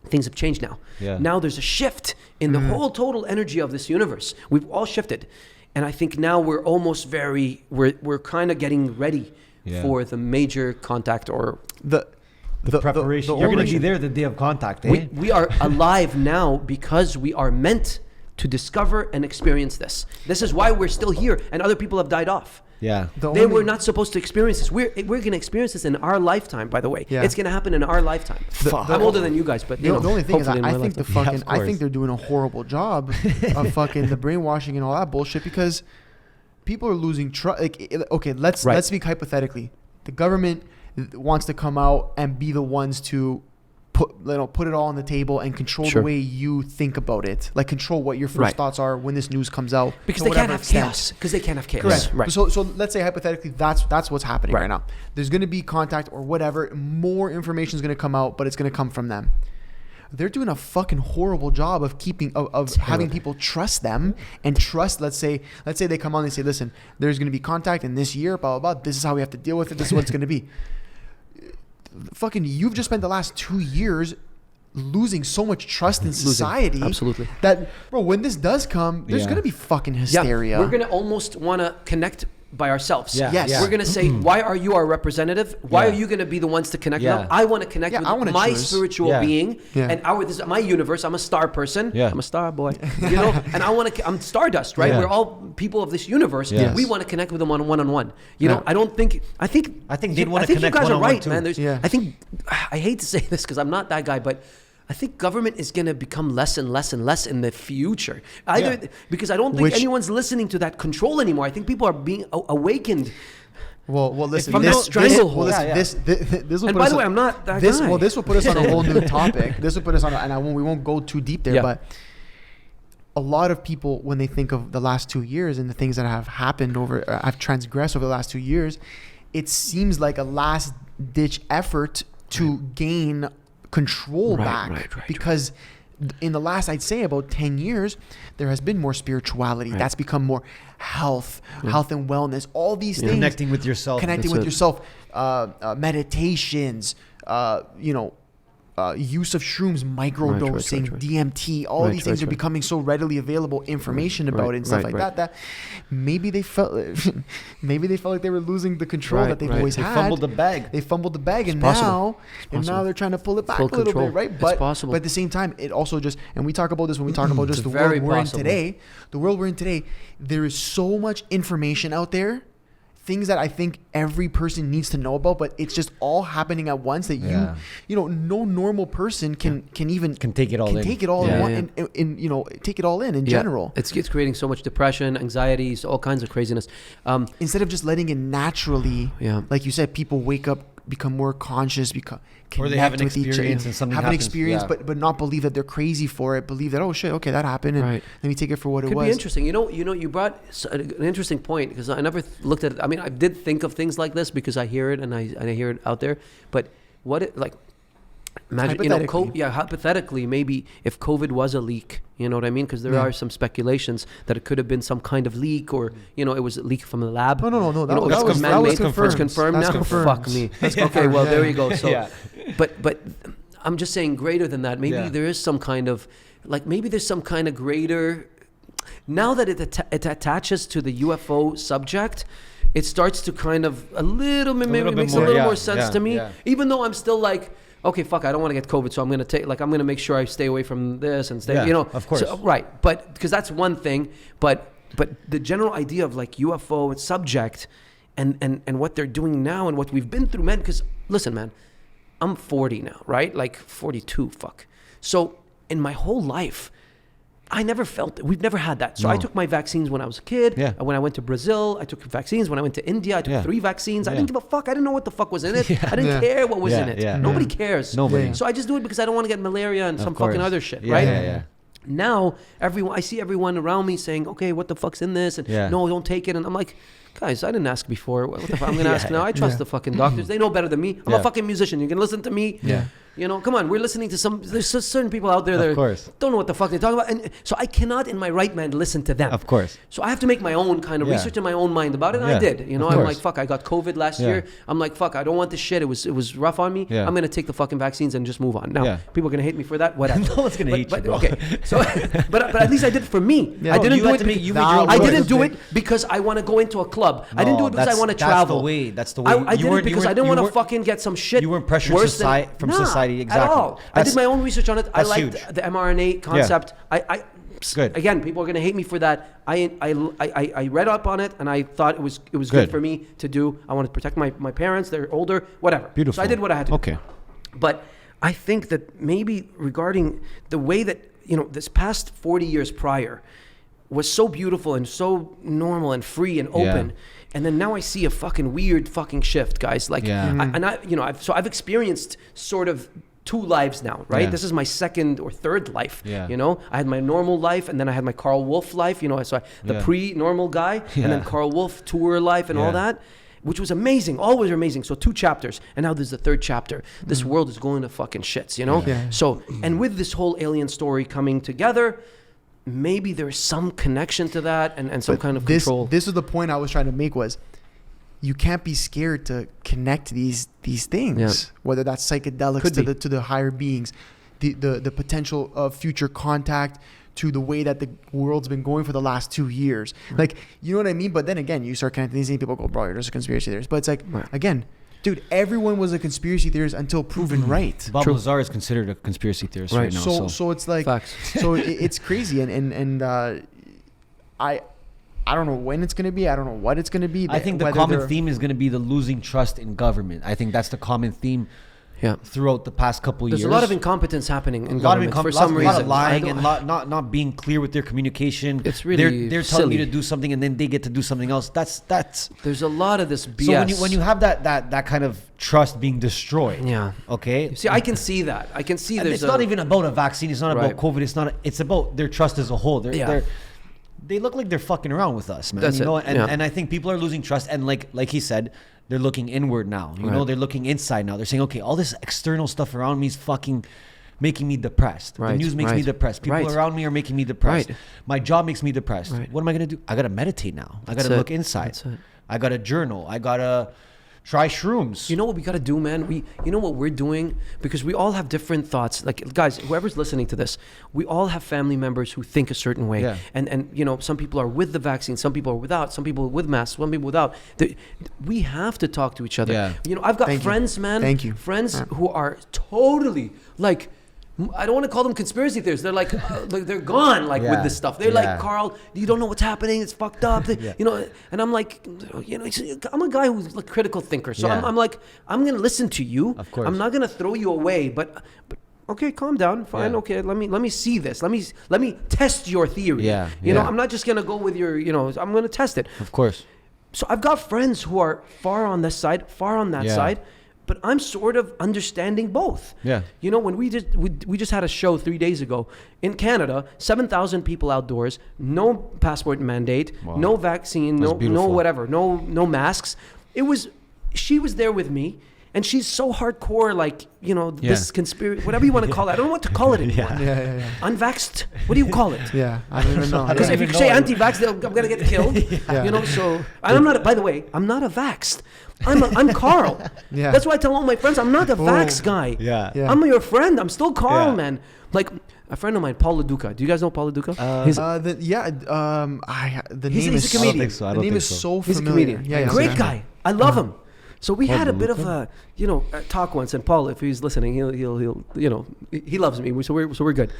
Things have changed now. Yeah. Now there's a shift in the whole total energy of this universe. We've all shifted. And I think now we're almost we're kind of getting ready for the major contact or the preparation. You're going to be there the day of contact, eh? We are alive now because we are meant to discover and experience this. This is why we're still here, and other people have died off. Yeah. They were not supposed to experience this. We're going to experience this in our lifetime, by the way. Yeah. It's going to happen in our lifetime. I'm older than you guys, but the only thing is I think they're doing a horrible job of fucking the brainwashing and all that bullshit, because people are losing trust. Okay, let's speak hypothetically. The government wants to come out and be the ones to put it all on the table and control the way you think about it, like control what your first thoughts are when this news comes out, because they can't have chaos. Correct. Right. So let's say hypothetically that's what's happening right now. There's going to be contact or whatever, more information is going to come out, but it's going to come from them. They're doing a fucking horrible job of having people trust them and trust. Let's say they come on and say, listen, there's going to be contact in this year, blah blah blah, this is how we have to deal with it, this is what it's going to be. Fucking, you've just spent the last 2 years losing so much trust in society. Absolutely. That, bro, when this does come, there's going to be fucking hysteria. We're going to almost want to connect by ourselves. Yes. We're going to say, why are you our representative? Why are you going to be the ones to connect with them? I want to connect with my spiritual being. And this is my universe. I'm a star person. I'm a star boy. And I'm stardust, right? We're all people of this universe. Yes. We want to connect with them one-on-one. I think they'd want to connect one-on-one too. you guys are right, man. I hate to say this because I'm not that guy, but I think government is going to become less and less and less in the future. Because I don't think anyone's listening to that control anymore. I think people are being awakened. Well, listen. From this stranglehold. This will. And by the way, I'm not that guy. Well, this will put us on a whole new topic. This will put us on, we won't go too deep there. But a lot of people, when they think of the last 2 years and the things that have happened have transgressed over the last 2 years, it seems like a last ditch effort to gain control back, because in the last, I'd say about 10 years, there has been more spirituality. That's become more health and wellness, all these things. Connecting with yourself. Meditations, use of shrooms, microdosing, DMT, all these things are becoming so readily available information about it and stuff like that, that maybe they felt like they were losing the control that they've always had. They fumbled the bag, and now they're trying to pull it back a little bit, right? But at the same time, it also just, and we talk about this when we talk about just the world we're in today. The world we're in today, there is so much information out there, things that I think every person needs to know about, but it's just all happening at once that no normal person can take it all in. Take it all in general. It's creating so much depression, anxieties, all kinds of craziness. Instead of just letting it naturally, like you said, people wake up, become more conscious, or they have an experience and something happens. but not believe that they're crazy for it. Believe that, oh shit, okay, that happened, and let me take it for what it was. Could be interesting. You brought an interesting point, because I never looked at it. I mean, I did think of things like this because I hear it and I hear it out there. But imagine, hypothetically, maybe if COVID was a leak, you know what I mean? Because there are some speculations that it could have been some kind of leak, or it was a leak from the lab. No. That was confirmed. It's confirmed now. Confirmed. Fuck me. Okay, well there you go. So, but I'm just saying, greater than that. Maybe there is some kind of greater. Now that it attaches to the UFO subject, it starts to kind of makes a little more sense to me. Even though I'm still like, okay, fuck, I don't want to get COVID, so I'm gonna make sure I stay away from this and stay. Of course, right? But because that's one thing, but the general idea of like UFO subject and what they're doing now and what we've been through, man. Because listen, man, I'm 40 now, right? Like 42, fuck. So in my whole life, I never felt it. We've never had that. So I took my vaccines when I was a kid. Yeah. When I went to Brazil, I took vaccines. When I went to India, I took 3 vaccines. I didn't give a fuck. I didn't know what the fuck was in it. I didn't care what was in it. Nobody cares. Nobody. So I just do it because I don't want to get malaria and some fucking other shit, right? Yeah. Now, I see everyone around me saying, okay, what the fuck's in this? And no, don't take it. And I'm like, guys, I didn't ask before. What the fuck? I'm going to ask now. I trust the fucking doctors. They know better than me. I'm a fucking musician. You can listen to me. Yeah. You know, come on. We're listening to there's certain people out there that don't know what the fuck they're talking about. And so I cannot, in my right mind, listen to them. Of course. So I have to make my own kind of research in my own mind about it. And I did. You know, I'm like, fuck, I got COVID last year. I'm like, fuck, I don't want this shit. It was rough on me. I'm going to take the fucking vaccines and just move on. Now, people are going to hate me for that. Whatever. No one's going to hate you, bro. Okay. So, but at least I did it for me. I didn't do it. I didn't do it because I want to go into a club. I didn't do it because I want to travel. That's the way. I did it because I didn't want to fucking get some shit. You weren't pressured from society. Exactly. At all. I did my own research on it. I liked huge. the mRNA concept. Yeah. Good. Again, people are going to hate me for that. I read up on it and I thought it was good for me to do. I wanted to protect my parents. They're older, whatever. Beautiful. So I did what I had to do. Okay. But I think that maybe regarding the way that, you know, this past 40 years prior was so beautiful and so normal and free and open. And then now I see a fucking weird fucking shift, guys. Like, I've experienced sort of 2 lives now, right? This is my second or third life. You know, I had my normal life, and then I had my Karl Wolf life. You know, so the pre-normal guy, and then Karl Wolf tour life and all that, which was amazing, always amazing. So 2 chapters, and now there's the 3rd chapter. This world is going to fucking shits, you know. So, and with this whole alien story coming together, maybe there's some connection to that and some kind of control. This is the point I was trying to make was you can't be scared to connect these things, whether that's psychedelics to the higher beings, the potential of future contact to the way that the world's been going for the last 2 years. Like, you know what I mean? But then again, you start connecting these things, people go, bro, you're just a conspiracy theorist. But it's like, again, dude, everyone was a conspiracy theorist until proven right. Bob Lazar is considered a conspiracy theorist right now. So it's like, facts. So it's crazy. And I don't know when it's going to be. I don't know what it's going to be. I think the common theme is going to be the losing trust in government. I think that's the common theme throughout the past couple of years. There's a lot of incompetence happening in government for some reason. A lot of lying and not being clear with their communication. It's really they're telling you to do something and then they get to do something else. That's There's a lot of this BS. So when you have that kind of trust being destroyed. Okay. See, I can see that. I can see it's not even about a vaccine. It's not about COVID. It's about their trust as a whole. They look like they're fucking around with us, man. That's you know, it. And I think people are losing trust. And like he said, they're looking inward now. You know, they're looking inside now. They're saying, okay, all this external stuff around me is fucking making me depressed. The news makes me depressed. People around me are making me depressed. My job makes me depressed. What am I gonna do? I gotta meditate now. I gotta look inside. I gotta journal. I gotta try shrooms. You know what we gotta do, man? You know what we're doing? Because we all have different thoughts. Like, guys, whoever's listening to this, we all have family members who think a certain way. And you know, some people are with the vaccine, some people are without, some people with masks, some people without. We have to talk to each other. You know, I've got friends, man. Thank you. Friends who are totally like, I don't want to call them conspiracy theorists. They're like they're gone with this stuff. They're like, Karl, you don't know what's happening. It's fucked up. You know, and I'm like, you know, I'm a guy who's a critical thinker. So I'm like, I'm gonna listen to you. Of course. I'm not gonna throw you away. But okay, calm down. Fine. Okay, let me see this. Let me test your theory. You know, I'm not just gonna go with your. You know, I'm gonna test it. Of course. So I've got friends who are far on this side, far on that side. But I'm sort of understanding both. You know, when we just had a show 3 days ago in Canada, 7,000 people outdoors, no passport mandate, no vaccine, no whatever, no masks. She was there with me, and she's so hardcore, like, you know, this conspiracy, whatever you want to call it. I don't know what to call it anymore. Unvaxxed? What do you call it? I don't even know. Because if you say anti-vax, I'm gonna get killed. You know, so I'm not. By the way, I'm not a vaxxed. I'm Karl. That's why I tell all my friends I'm not a vax guy. I'm your friend. I'm still Karl, man. Like a friend of mine, Paul LaDuca. Do you guys know Paul LaDuca? The he's name is a comedian. The name is so He's familiar. a comedian. Great guy. I love him. So we had a bit of a, you know, talk once, and Paul, if he's listening, he'll you know, he loves me, so we're good.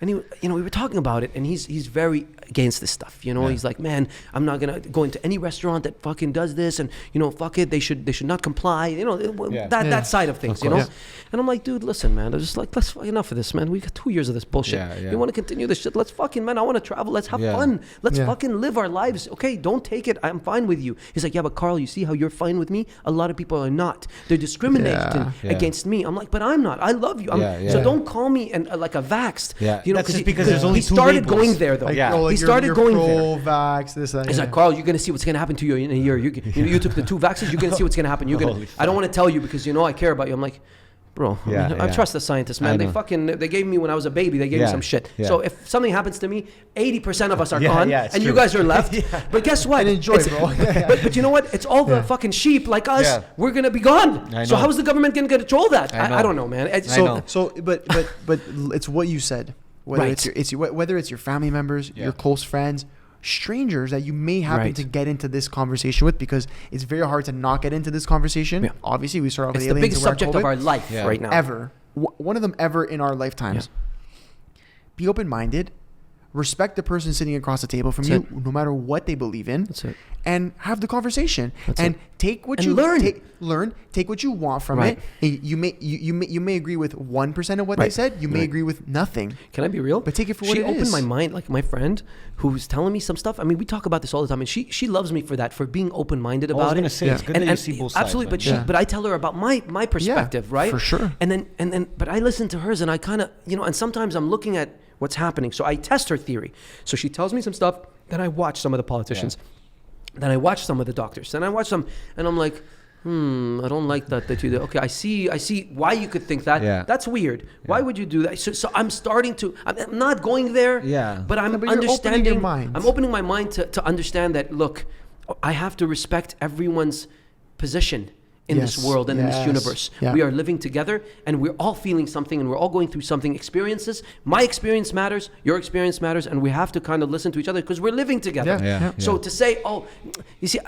And we were talking about it, and he's very against this stuff. He's like, man, I'm not gonna go into any restaurant that fucking does this, and fuck it, they should not comply. That side of things. And I'm like, dude, listen, man, I'm just like, let's enough of this, man. We got 2 years of this bullshit. You want to continue this shit? Let's fucking, man, I want to travel. Let's have fun. Let's fucking live our lives. Okay, don't take it. I'm fine with you. He's like, yeah, but Karl, you see how you're fine with me? A lot of people are not. They're discriminating against me. I'm like, but I'm not. I love you. So don't call me like a vaxxed. That's just because there's only two started labels. Going there though. Like, he started going there. Vax, this, that. He's like, Karl, you're gonna see what's gonna happen to you in a year. You took the 2 vaccines. You're gonna see what's gonna happen. I don't want to tell you because I care about you. I'm like, bro, I trust the scientists, man. They gave me when I was a baby. They gave me some shit. So if something happens to me, 80% of us are gone, and you guys are left. But guess what? And enjoy, bro. But you know what? It's all the fucking sheep like us. We're gonna be gone. So how is the government gonna control that? I don't know, man. But it's what you said. Whether whether it's your family members, your close friends, strangers that you may happen to get into this conversation with, because it's very hard to not get into this conversation. Obviously, we start off with aliens. It's the biggest subject of our life right now. Ever. One of them ever in our lifetimes. Be open-minded. Respect the person sitting across the table from you, no matter what they believe in. That's it. And have the conversation. And take what you learn. Take what you want from it. You may agree with 1% of what they said. You may agree with nothing. Can I be real? But take it for what it is. She opened my mind, like my friend who's telling me some stuff. I mean, we talk about this all the time, and she loves me for that, for being open-minded about it. I was going to say, it's good that you see both sides. Absolutely, but I tell her about my perspective, right? For sure. And then, but I listen to hers, and I kind of, and sometimes I'm looking at what's happening. So I test her theory. So she tells me some stuff, then I watch some of the politicians. Then I watch some of the doctors. Then I watch some, and I'm like, I don't like that you did. Okay, I see why you could think that. That's weird. Why would you do that? So I'm starting to, I'm not going there, but I'm understanding. Opening your mind. I'm opening my mind to understand that, look, I have to respect everyone's position in this world and in this universe. We are living together, and we're all feeling something, and we're all going through something, experiences. My experience matters, your experience matters, and we have to kind of listen to each other because we're living together. So to say, you see,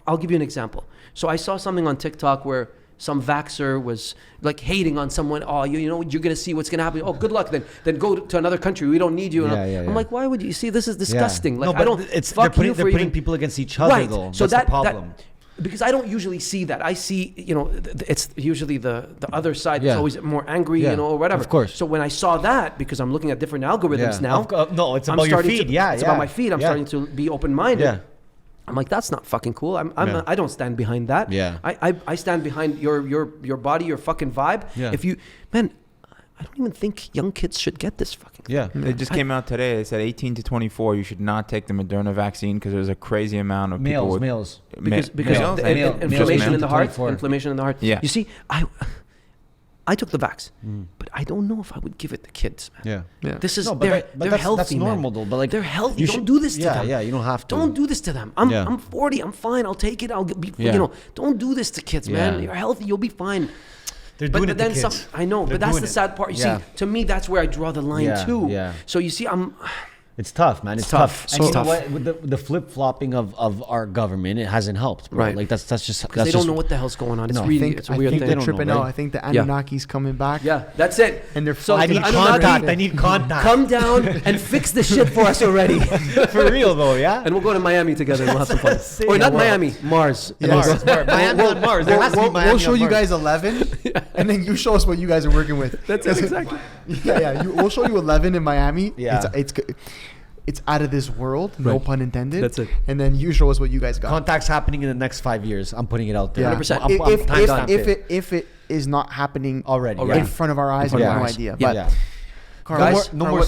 I'll give you an example. So I saw something on TikTok where some vaxxer was like hating on someone. You're going to see what's going to happen. Oh, good luck then. Then go to another country. We don't need you. I'm like, why would you see? This is disgusting. Like, no, but they're putting people against each other, though. So that's the problem. Because I don't usually see that. I see, it's usually the other side is always more angry, or whatever. Of course. So when I saw that, because I'm looking at different algorithms now. No, it's about your feed. It's about my feed. I'm starting to be open-minded. I'm like, that's not fucking cool. I don't stand behind that. I stand behind your body, your fucking vibe. If you, man, I don't even think young kids should get this fucking thing. It just came out today. They said 18 to 24, you should not take the Moderna vaccine because there's a crazy amount of males. Because inflammation in the heart. Inflammation in the heart. You see, I took the vax, but I don't know if I would give it to kids, man. This is they're healthy. That's normal, though. But like, they're healthy. Don't do this to them. You don't have to. Don't do this to them. I'm 40. I'm fine. I'll take it. I'll be. Don't do this to kids, man. You're healthy. You'll be fine. They're doing it to kids. I know, but that's the sad part. You see, to me, that's where I draw the line too. So you see, it's tough, man. It's tough. So and you know what? With the flip-flopping of our government, it hasn't helped, bro. Right. Like that's just because they don't know what the hell's going on. It's it's a weird thing. They're tripping out. I think the Anunnaki's coming back. Yeah, that's it. And they're I need contact. I need contact. Come down and fix the shit for us already. For real though, yeah. And we'll go to Miami together and we'll have some fun. Or not Miami, Mars. Mars. Miami on Mars. There has to be Miami. We'll show you guys 11, and then you show us what you guys are working with. That's it, exactly. We'll show you 11 in Miami. Yeah. It's out of this world, no pun intended. That's it. And then you show us what you guys got. Contact's happening in the next 5 years. I'm putting it out there. 100%. If it is not happening already in front of our eyes, we have no idea. But Karl,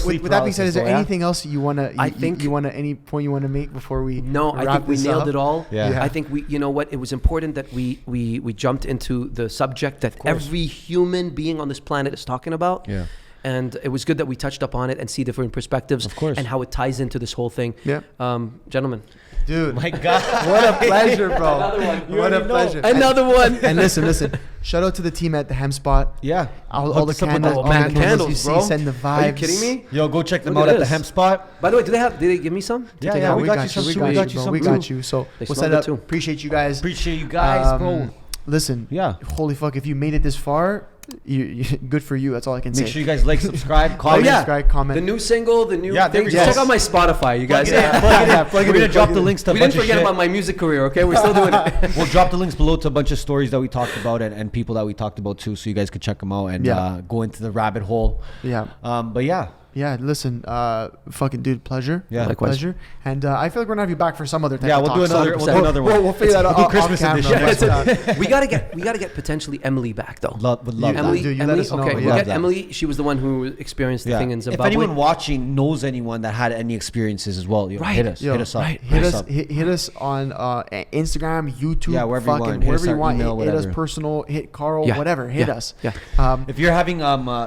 with that being said, is there anything else you wanna? Any point you wanna make before we? No, I think we nailed it all. Yeah. I think you know what? It was important that we jumped into the subject that every human being on this planet is talking about. Yeah. And it was good that we touched upon it and see different perspectives, of course, and how it ties into this whole thing. Yeah. Gentlemen. Dude. My God. What a pleasure, bro. Another one. What a pleasure. Another one. And listen. Shout out to the team at the Hemp Spot. Yeah. All the candles you see send the vibes. Are you kidding me? Yo, go check them out at the Hemp Spot. By the way, did they give me some? Yeah, we got you. We got you. So we'll set up. Appreciate you guys. Bro. Listen, holy fuck, if you made it this far, good for you. That's all I can say. Make sure you guys like, subscribe, comment. Subscribe, comment. The new single, the new thing. Yes. Check out my Spotify, you guys. We're gonna drop the links to. We didn't forget about my music career. Okay, we're still doing it. We'll drop the links below to a bunch of stories that we talked about and people that we talked about too, so you guys could check them out and go into the rabbit hole. Yeah. But yeah. Yeah, listen, fucking dude, pleasure. Yeah, likewise. Pleasure. And I feel like we're gonna have you back for some other time. Yeah, we'll do another one. We'll figure that out. We'll do Christmas edition. We gotta get potentially Emily back though. Would love Emily, that. Dude, you Emily, let us know. okay, We'd we'll love get that. Emily. She was the one who experienced the thing in Zimbabwe. If anyone watching knows anyone that had any experiences as well, hit us. Hit us up. Right. Hit us on Instagram, YouTube, wherever you want. wherever you want. Email, Hit us whatever. personal. Hit Carl, Yeah. whatever. Hit Yeah. us. Yeah. If you're having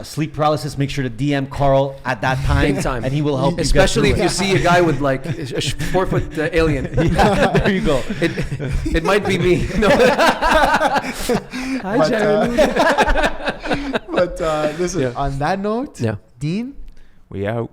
sleep paralysis, make sure to DM Carl at that time, Big time. and he will help you. Especially if you see a guy with like a 4-foot alien. There you go. It might be me. No. Hi, Jared. But listen, on that note, Yeah. Dean, We out.